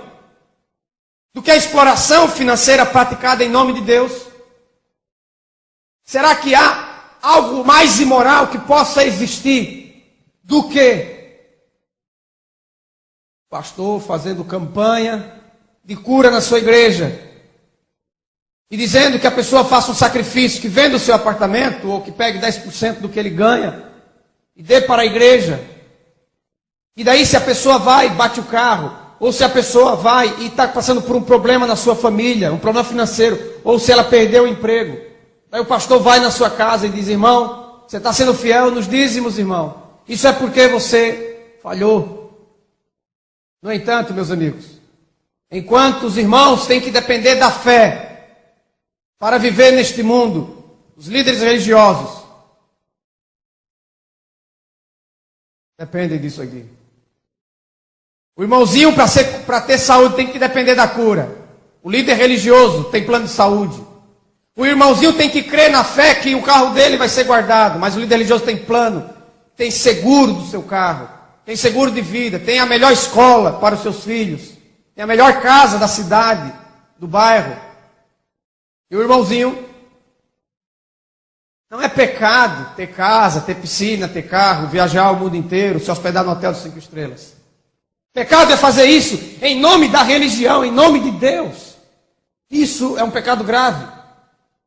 do que a exploração financeira praticada em nome de Deus? Será que há algo mais imoral que possa existir do que pastor fazendo campanha de cura na sua igreja e dizendo que a pessoa faça um sacrifício, que venda o seu apartamento ou que pegue 10% do que ele ganha e dê para a igreja? E daí, se a pessoa vai e bate o carro, ou se a pessoa vai e está passando por um problema na sua família, um problema financeiro, ou se ela perdeu o emprego, daí o pastor vai na sua casa e diz, irmão, você está sendo fiel nos dízimos, irmão. Isso é porque você falhou. No entanto, meus amigos, enquanto os irmãos têm que depender da fé para viver neste mundo, os líderes religiosos dependem disso aqui. O irmãozinho, para ter saúde, tem que depender da cura. O líder religioso tem plano de saúde. O irmãozinho tem que crer na fé que o carro dele vai ser guardado. Mas o líder religioso tem plano, tem seguro do seu carro, tem seguro de vida, tem a melhor escola para os seus filhos, tem a melhor casa da cidade, do bairro. E o irmãozinho, não é pecado ter casa, ter piscina, ter carro, viajar o mundo inteiro, se hospedar no hotel de 5 estrelas. Pecado é fazer isso em nome da religião, em nome de Deus. Isso é um pecado grave.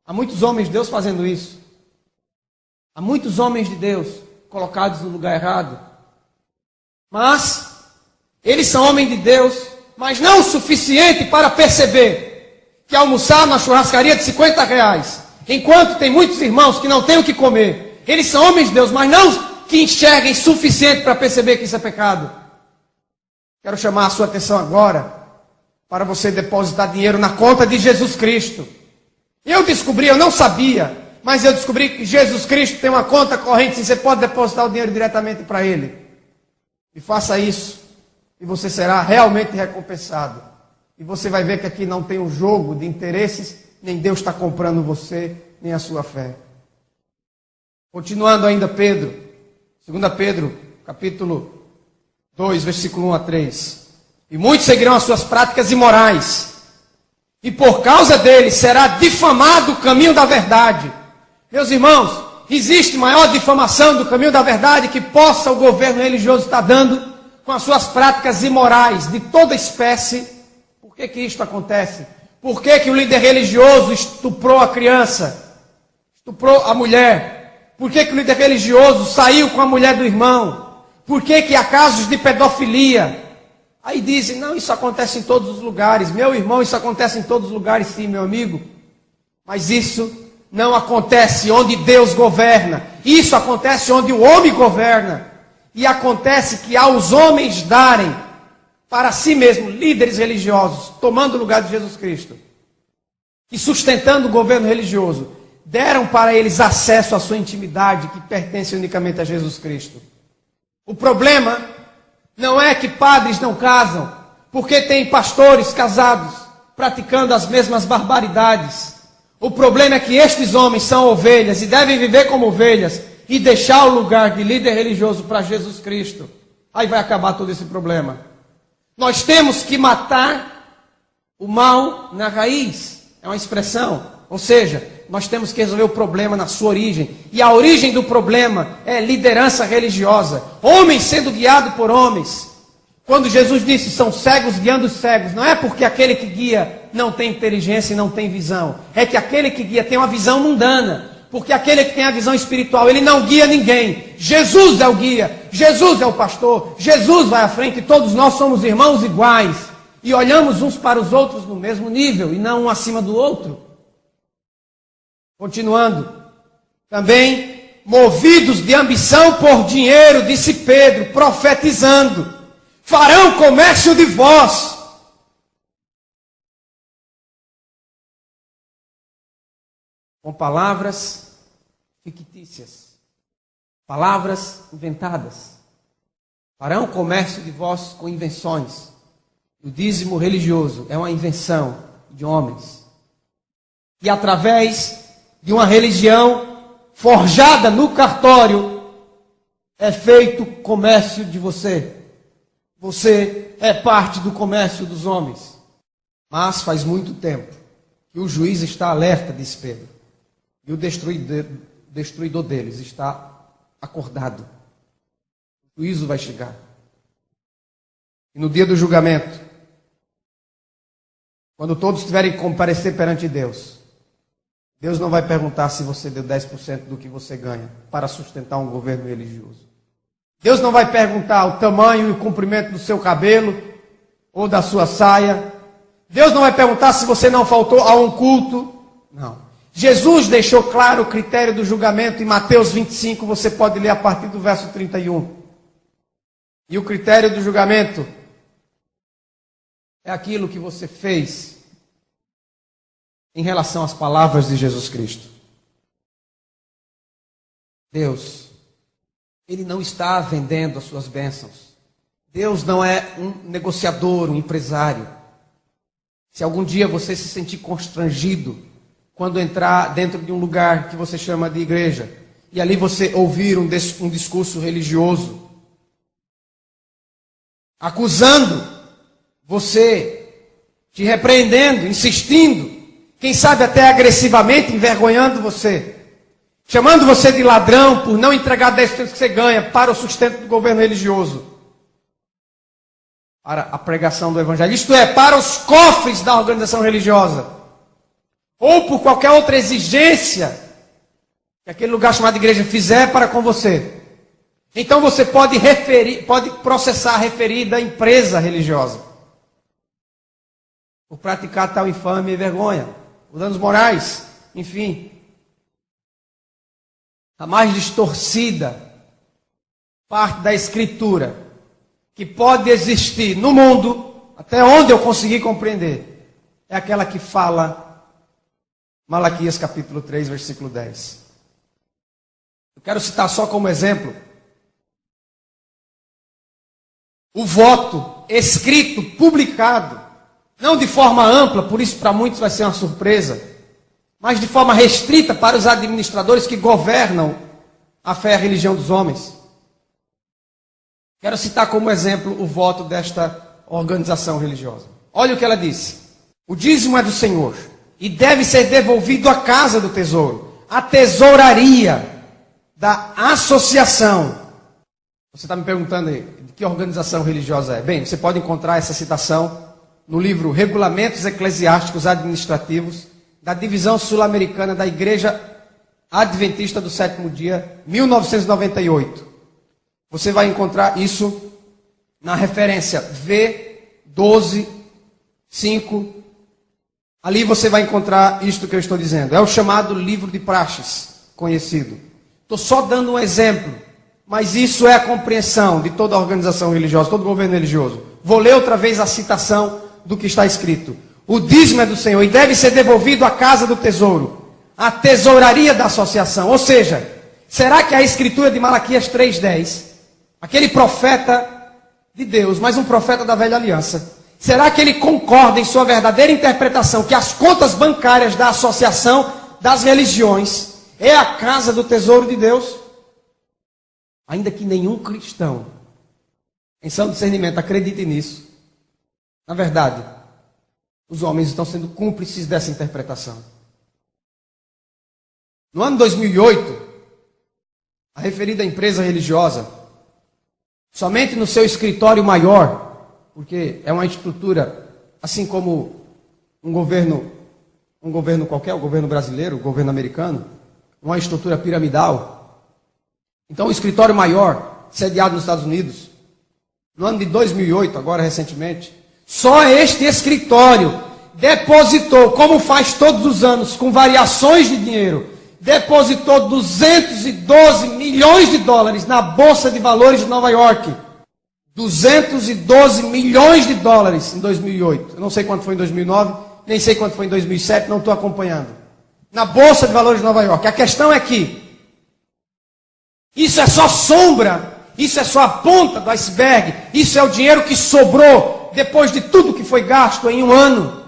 Há muitos homens de Deus fazendo isso. Há muitos homens de Deus colocados no lugar errado. Mas eles são homens de Deus, mas não o suficiente para perceber que almoçar na churrascaria de R$50, enquanto tem muitos irmãos que não têm o que comer. Eles são homens de Deus, mas não que enxerguem suficiente para perceber que isso é pecado. Quero chamar a sua atenção agora para você depositar dinheiro na conta de Jesus Cristo. Eu não sabia, mas eu descobri que Jesus Cristo tem uma conta corrente, e você pode depositar o dinheiro diretamente para Ele. E faça isso, e você será realmente recompensado. E você vai ver que aqui não tem um jogo de interesses, nem Deus está comprando você, nem a sua fé. Continuando ainda Pedro, 2 Pedro, capítulo 2, versículo 1 a 3. E muitos seguirão as suas práticas imorais, e por causa deles será difamado o caminho da verdade. Meus irmãos, existe maior difamação do caminho da verdade que possa o governo religioso estar dando com as suas práticas imorais de toda espécie? Por que isto acontece? Por que o líder religioso estuprou a criança? Estuprou a mulher? Por que o líder religioso saiu com a mulher do irmão? Por que há casos de pedofilia? Aí dizem, não, isso acontece em todos os lugares. Meu irmão, isso acontece em todos os lugares, sim, meu amigo. Mas isso não acontece onde Deus governa. Isso acontece onde o homem governa. E acontece que aos homens darem para si mesmo líderes religiosos, tomando o lugar de Jesus Cristo, e sustentando o governo religioso, deram para eles acesso à sua intimidade, que pertence unicamente a Jesus Cristo. O problema não é que padres não casam, porque tem pastores casados praticando as mesmas barbaridades. O problema é que estes homens são ovelhas e devem viver como ovelhas e deixar o lugar de líder religioso para Jesus Cristo. Aí vai acabar todo esse problema. Nós temos que matar o mal na raiz. É uma expressão. Ou seja, nós temos que resolver o problema na sua origem. E a origem do problema é liderança religiosa. Homens sendo guiados por homens. Quando Jesus disse, são cegos guiando os cegos, não é porque aquele que guia não tem inteligência e não tem visão. É que aquele que guia tem uma visão mundana. Porque aquele que tem a visão espiritual, ele não guia ninguém. Jesus é o guia. Jesus é o pastor. Jesus vai à frente e todos nós somos irmãos iguais. E olhamos uns para os outros no mesmo nível e não um acima do outro. Continuando, também, movidos de ambição por dinheiro, disse Pedro, profetizando, farão comércio de vós. Com palavras fictícias, palavras inventadas. Farão comércio de vós com invenções. O dízimo religioso é uma invenção de homens. E através de uma religião forjada no cartório, é feito comércio de você. Você é parte do comércio dos homens. Mas faz muito tempo que o juiz está alerta, disse Pedro. E o destruidor deles está acordado. O juízo vai chegar. E no dia do julgamento, quando todos tiverem que comparecer perante Deus, Deus não vai perguntar se você deu 10% do que você ganha para sustentar um governo religioso. Deus não vai perguntar o tamanho e o comprimento do seu cabelo ou da sua saia. Deus não vai perguntar se você não faltou a um culto. Não. Jesus deixou claro o critério do julgamento em Mateus 25, você pode ler a partir do verso 31. E o critério do julgamento é aquilo que você fez em relação às palavras de Jesus Cristo. Deus Ele não está vendendo as suas bênçãos. Deus não é um negociador, um empresário. Se algum dia você se sentir constrangido quando entrar dentro de um lugar que você chama de igreja, e ali você ouvir um discurso religioso, acusando você, te repreendendo, insistindo, quem sabe até agressivamente envergonhando você, chamando você de ladrão por não entregar 10% que você ganha para o sustento do governo religioso, para a pregação do evangelho, isto é, para os cofres da organização religiosa, ou por qualquer outra exigência que aquele lugar chamado igreja fizer para com você. Então você pode processar a referida empresa religiosa por praticar tal infâmia e vergonha, por danos morais, enfim. A mais distorcida parte da Escritura que pode existir no mundo, até onde eu consegui compreender, é aquela que fala Malaquias capítulo 3, versículo 10. Eu quero citar só como exemplo o voto escrito, publicado, não de forma ampla, por isso para muitos vai ser uma surpresa, mas de forma restrita para os administradores que governam a fé e a religião dos homens. Quero citar como exemplo o voto desta organização religiosa. Olha o que ela disse: o dízimo é do Senhor e deve ser devolvido à casa do tesouro, à tesouraria da associação. Você está me perguntando aí, de que organização religiosa é? Bem, você pode encontrar essa citação no livro Regulamentos Eclesiásticos Administrativos, da Divisão Sul-Americana da Igreja Adventista do Sétimo Dia, 1998. Você vai encontrar isso na referência V12.5. Ali você vai encontrar isto que eu estou dizendo. É o chamado livro de praxes, conhecido. Estou só dando um exemplo, mas isso é a compreensão de toda a organização religiosa, todo governo religioso. Vou ler outra vez a citação do que está escrito. O dízimo é do Senhor e deve ser devolvido à casa do tesouro, à tesouraria da associação. Ou seja, será que a escritura de Malaquias 3:10, aquele profeta de Deus, mas um profeta da velha aliança, será que ele concorda em sua verdadeira interpretação que as contas bancárias da associação das religiões é a casa do tesouro de Deus? Ainda que nenhum cristão, em sã discernimento, acredite nisso, na verdade, os homens estão sendo cúmplices dessa interpretação. No ano 2008, a referida empresa religiosa, somente no seu escritório maior, porque é uma estrutura, assim como um governo qualquer, o governo brasileiro, o governo americano, uma estrutura piramidal. Então, o escritório maior, sediado nos Estados Unidos, no ano de 2008, agora recentemente, só este escritório depositou, como faz todos os anos, com variações de dinheiro, depositou 212 milhões de dólares na Bolsa de Valores de Nova York. 212 milhões de dólares em 2008. Eu não sei quanto foi em 2009, nem sei quanto foi em 2007, não estou acompanhando. Na Bolsa de Valores de Nova York. A questão é que isso é só sombra, isso é só a ponta do iceberg, isso é o dinheiro que sobrou depois de tudo que foi gasto em um ano.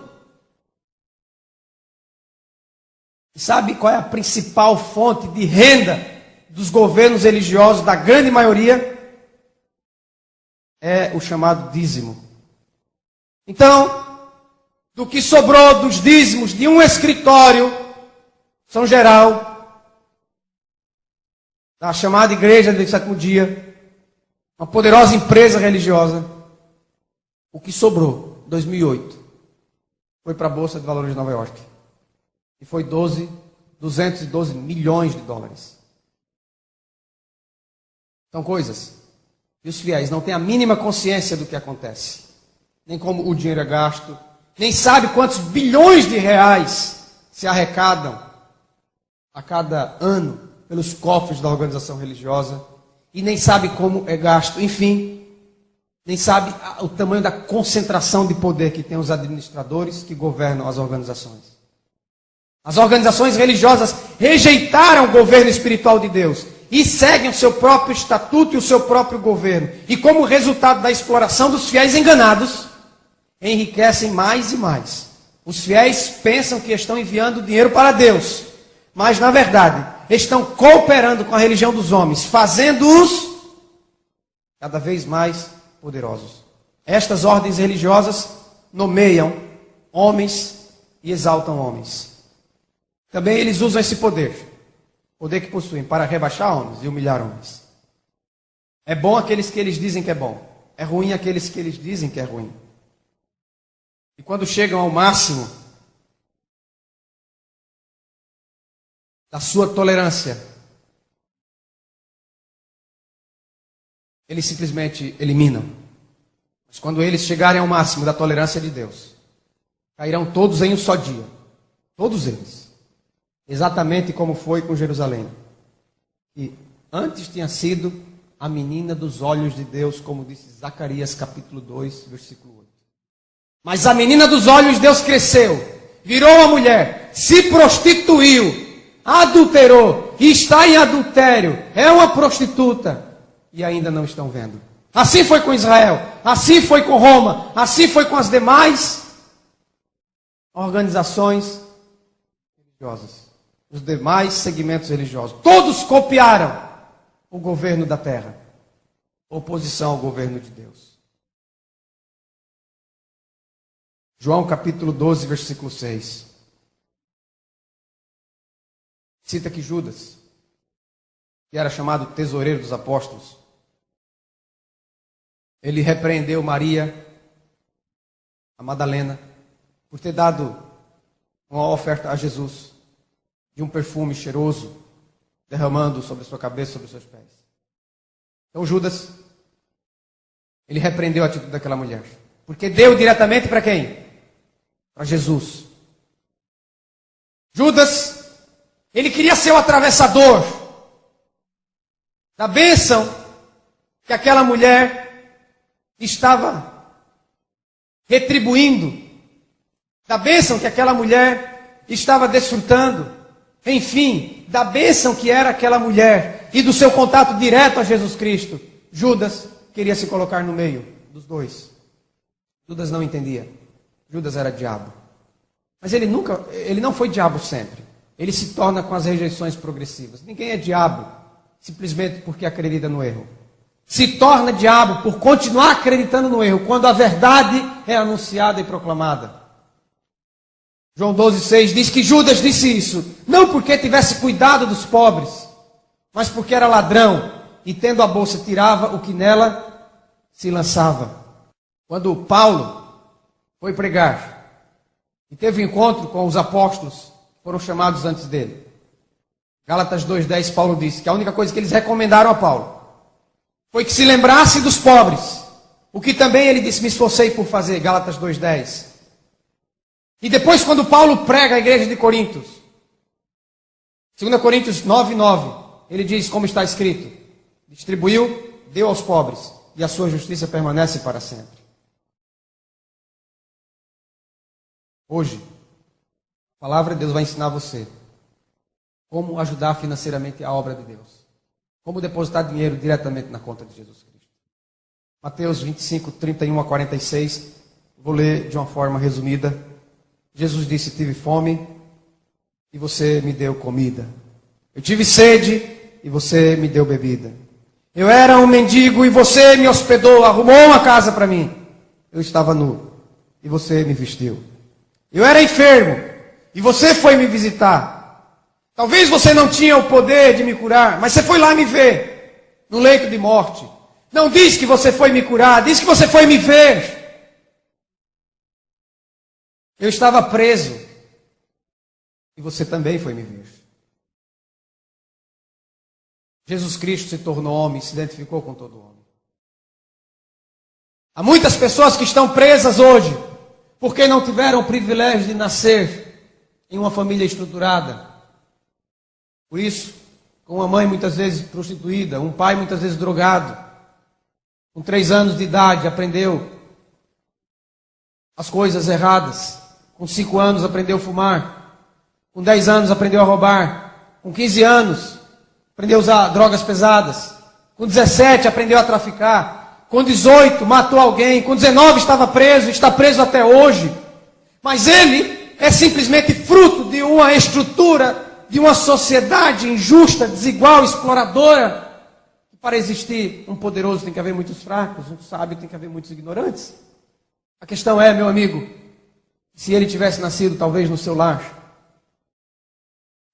Sabe qual é a principal fonte de renda dos governos religiosos, da grande maioria? É o chamado dízimo. Então, do que sobrou dos dízimos de um escritório, São Geral, da chamada Igreja do Sétimo Dia, uma poderosa empresa religiosa, o que sobrou, 2008, foi para a Bolsa de Valores de Nova York. E foi 212 milhões de dólares. São coisas. E os fiéis não têm a mínima consciência do que acontece. Nem como o dinheiro é gasto. Nem sabe quantos bilhões de reais se arrecadam a cada ano pelos cofres da organização religiosa. E nem sabe como é gasto. Enfim, nem sabe o tamanho da concentração de poder que tem os administradores que governam as organizações. As organizações religiosas rejeitaram o governo espiritual de Deus e seguem o seu próprio estatuto e o seu próprio governo. E como resultado da exploração dos fiéis enganados, enriquecem mais e mais. Os fiéis pensam que estão enviando dinheiro para Deus, mas na verdade estão cooperando com a religião dos homens, fazendo-os cada vez mais poderosos. Estas ordens religiosas nomeiam homens e exaltam homens. Também eles usam esse poder que possuem, para rebaixar homens e humilhar homens. É bom aqueles que eles dizem que é bom. É ruim aqueles que eles dizem que é ruim. E quando chegam ao máximo da sua tolerância, eles simplesmente eliminam. Mas quando eles chegarem ao máximo da tolerância de Deus, cairão todos em um só dia. Todos eles. Exatamente como foi com Jerusalém. E antes tinha sido a menina dos olhos de Deus, como disse Zacarias capítulo 2, versículo 8. Mas a menina dos olhos de Deus cresceu, virou uma mulher, se prostituiu, adulterou, e está em adultério, é uma prostituta, e ainda não estão vendo. Assim foi com Israel, assim foi com Roma, assim foi com as demais organizações religiosas. Os demais segmentos religiosos. Todos copiaram o governo da terra. Oposição ao governo de Deus. João capítulo 12, versículo 6. Cita que Judas, que era chamado tesoureiro dos apóstolos, ele repreendeu Maria, a Madalena, por ter dado uma oferta a Jesus de um perfume cheiroso, derramando sobre sua cabeça, sobre seus pés. Então Judas, ele repreendeu a atitude daquela mulher, porque deu diretamente para quem? Para Jesus. Judas, ele queria ser o atravessador da bênção que aquela mulher estava retribuindo, da bênção que aquela mulher estava desfrutando. Enfim, da bênção que era aquela mulher e do seu contato direto a Jesus Cristo. Judas queria se colocar no meio dos dois. Judas não entendia. Judas era diabo. Mas ele não foi diabo sempre. Ele se torna com as rejeições progressivas. Ninguém é diabo simplesmente porque acredita no erro. Se torna diabo por continuar acreditando no erro, quando a verdade é anunciada e proclamada. João 12,6 diz que Judas disse isso, não porque tivesse cuidado dos pobres, mas porque era ladrão, e tendo a bolsa tirava o que nela se lançava. Quando Paulo foi pregar, e teve um encontro com os apóstolos, que foram chamados antes dele. Gálatas 2,10, Paulo disse que a única coisa que eles recomendaram a Paulo foi que se lembrasse dos pobres, o que também ele disse, me esforcei por fazer, Gálatas 2,10. E depois, quando Paulo prega a igreja de Coríntios, 2 Coríntios 9,9, ele diz, como está escrito, distribuiu, deu aos pobres, e a sua justiça permanece para sempre. Hoje, a palavra de Deus vai ensinar você como ajudar financeiramente a obra de Deus. Como depositar dinheiro diretamente na conta de Jesus Cristo. Mateus 25, 31 a 46, vou ler de uma forma resumida. Jesus disse, tive fome e você me deu comida. Eu tive sede e você me deu bebida. Eu era um mendigo e você me hospedou, arrumou uma casa para mim. Eu estava nu e você me vestiu. Eu era enfermo e você foi me visitar. Talvez você não tinha o poder de me curar, mas você foi lá me ver, no leito de morte. Não diz que você foi me curar, diz que você foi me ver. Eu estava preso e você também foi me ver. Jesus Cristo se tornou homem, se identificou com todo homem. Há muitas pessoas que estão presas hoje porque não tiveram o privilégio de nascer em uma família estruturada. Por isso, com uma mãe muitas vezes prostituída, um pai muitas vezes drogado, com 3 anos de idade aprendeu as coisas erradas. Com 5 anos aprendeu a fumar. Com 10 anos aprendeu a roubar. Com 15 anos aprendeu a usar drogas pesadas. Com 17 aprendeu a traficar. Com 18 matou alguém. Com 19 estava preso, está preso até hoje. Mas ele é simplesmente fruto de uma estrutura, de uma sociedade injusta, desigual, exploradora. Para existir um poderoso tem que haver muitos fracos, um sábio tem que haver muitos ignorantes. A questão é, meu amigo, se ele tivesse nascido talvez no seu lar,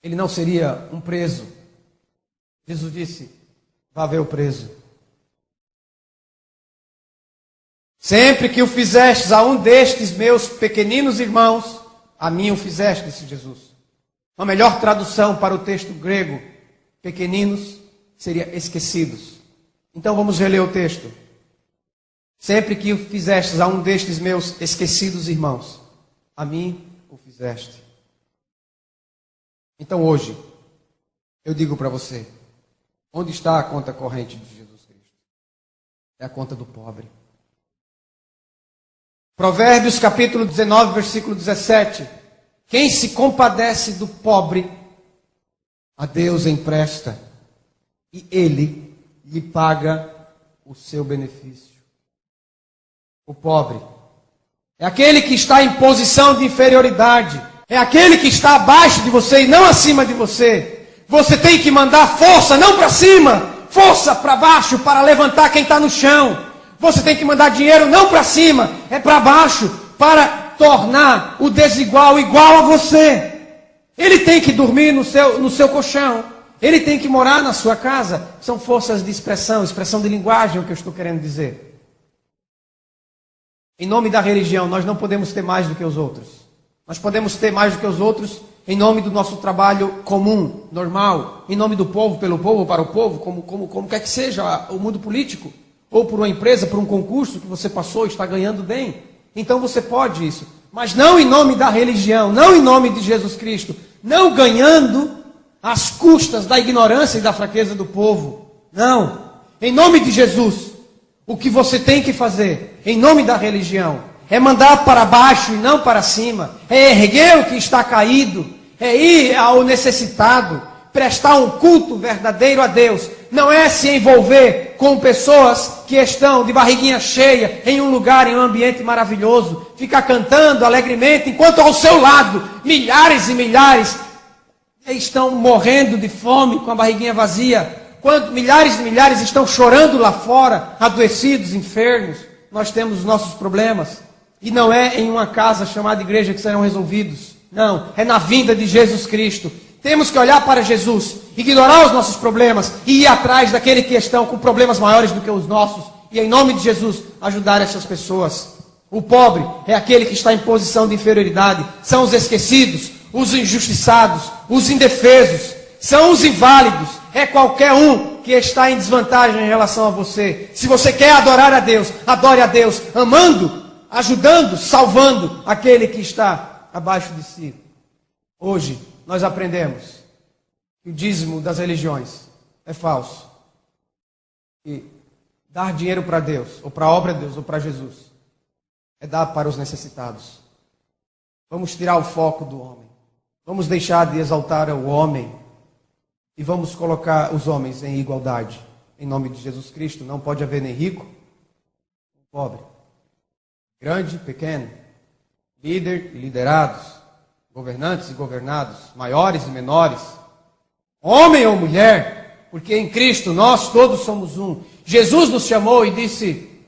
ele não seria um preso. Jesus disse, vá ver o preso. Sempre que o fizestes a um destes meus pequeninos irmãos, a mim o fizeste, disse Jesus. Uma melhor tradução para o texto grego, pequeninos, seria esquecidos. Então vamos reler o texto. Sempre que o fizestes a um destes meus esquecidos irmãos, a mim o fizeste. Então hoje, eu digo para você, onde está a conta corrente de Jesus Cristo? É a conta do pobre. Provérbios capítulo 19, versículo 17. Quem se compadece do pobre, a Deus empresta, e Ele lhe paga o seu benefício. O pobre é aquele que está em posição de inferioridade, é aquele que está abaixo de você e não acima de você. Você tem que mandar força, não para cima, força para baixo, para levantar quem está no chão. Você tem que mandar dinheiro não para cima, é para baixo, para tornar o desigual igual a você. Ele tem que dormir no seu colchão. Ele tem que morar na sua casa. São forças de expressão de linguagem, é o que eu estou querendo dizer. Em nome da religião, nós não podemos ter mais do que os outros. Nós podemos ter mais do que os outros em nome do nosso trabalho comum, normal, em nome do povo, pelo povo, para o povo, como quer que seja o mundo político, ou por uma empresa, por um concurso que você passou e está ganhando bem. Então você pode isso. Mas não em nome da religião, não em nome de Jesus Cristo, não ganhando às custas da ignorância e da fraqueza do povo. Não. Em nome de Jesus, o que você tem que fazer, em nome da religião, é mandar para baixo e não para cima. É erguer o que está caído. É ir ao necessitado. Prestar um culto verdadeiro a Deus. Não é se envolver com pessoas que estão de barriguinha cheia em um lugar, em um ambiente maravilhoso. Ficar cantando alegremente, enquanto ao seu lado, milhares e milhares estão morrendo de fome com a barriguinha vazia. Quando milhares e milhares estão chorando lá fora, adoecidos, enfermos. Nós temos os nossos problemas. E não é em uma casa chamada igreja que serão resolvidos. Não, é na vinda de Jesus Cristo. Temos que olhar para Jesus, ignorar os nossos problemas e ir atrás daqueles que estão com problemas maiores do que os nossos. E em nome de Jesus, ajudar essas pessoas. O pobre é aquele que está em posição de inferioridade. São os esquecidos, os injustiçados, os indefesos. São os inválidos. É qualquer um que está em desvantagem em relação a você. Se você quer adorar a Deus, adore a Deus, amando, ajudando, salvando aquele que está abaixo de si. Hoje, nós aprendemos que o dízimo das religiões é falso. E dar dinheiro para Deus, ou para a obra de Deus, ou para Jesus, é dar para os necessitados. Vamos tirar o foco do homem. Vamos deixar de exaltar o homem. E vamos colocar os homens em igualdade. Em nome de Jesus Cristo, não pode haver nem rico, nem pobre. Grande, pequeno, líder e liderados, governantes e governados, maiores e menores, homem ou mulher, porque em Cristo nós todos somos um. Jesus nos chamou e disse,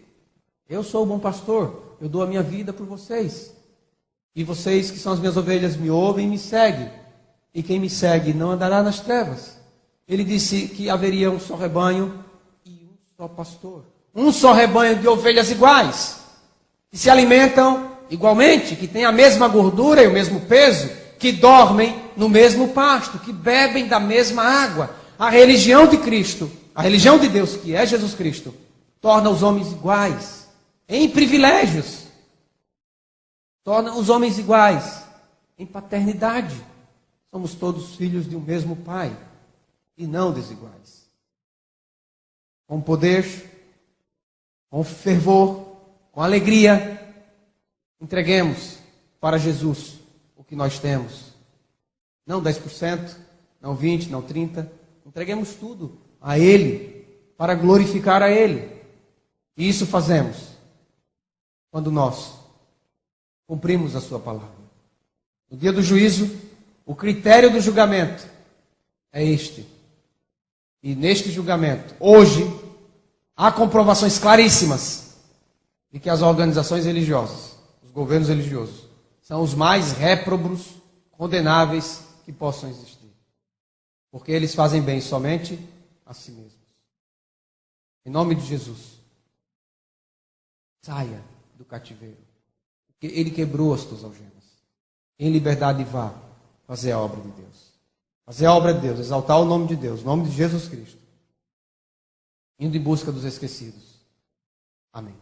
eu sou o bom pastor, eu dou a minha vida por vocês. E vocês que são as minhas ovelhas me ouvem e me seguem. E quem me segue não andará nas trevas. Ele disse que haveria um só rebanho e um só pastor. Um só rebanho de ovelhas iguais, que se alimentam igualmente, que têm a mesma gordura e o mesmo peso, que dormem no mesmo pasto, que bebem da mesma água. A religião de Cristo, a religião de Deus, que é Jesus Cristo, torna os homens iguais em privilégios. Torna os homens iguais em paternidade. Somos todos filhos de um mesmo Pai e não desiguais. Com poder, com fervor, com alegria, entreguemos para Jesus o que nós temos. Não 10%, não 20%, não 30%, Entreguemos tudo a Ele, para glorificar a Ele. E isso fazemos quando nós cumprimos a sua palavra. No dia do juízo, o critério do julgamento é este. E neste julgamento, hoje, há comprovações claríssimas de que as organizações religiosas, os governos religiosos, são os mais réprobos, condenáveis que possam existir. Porque eles fazem bem somente a si mesmos. Em nome de Jesus, saia do cativeiro. Porque Ele quebrou as tuas algemas. Em liberdade vá fazer a obra de Deus. Fazer a obra de Deus, exaltar o nome de Deus, o nome de Jesus Cristo. Indo em busca dos esquecidos. Amém.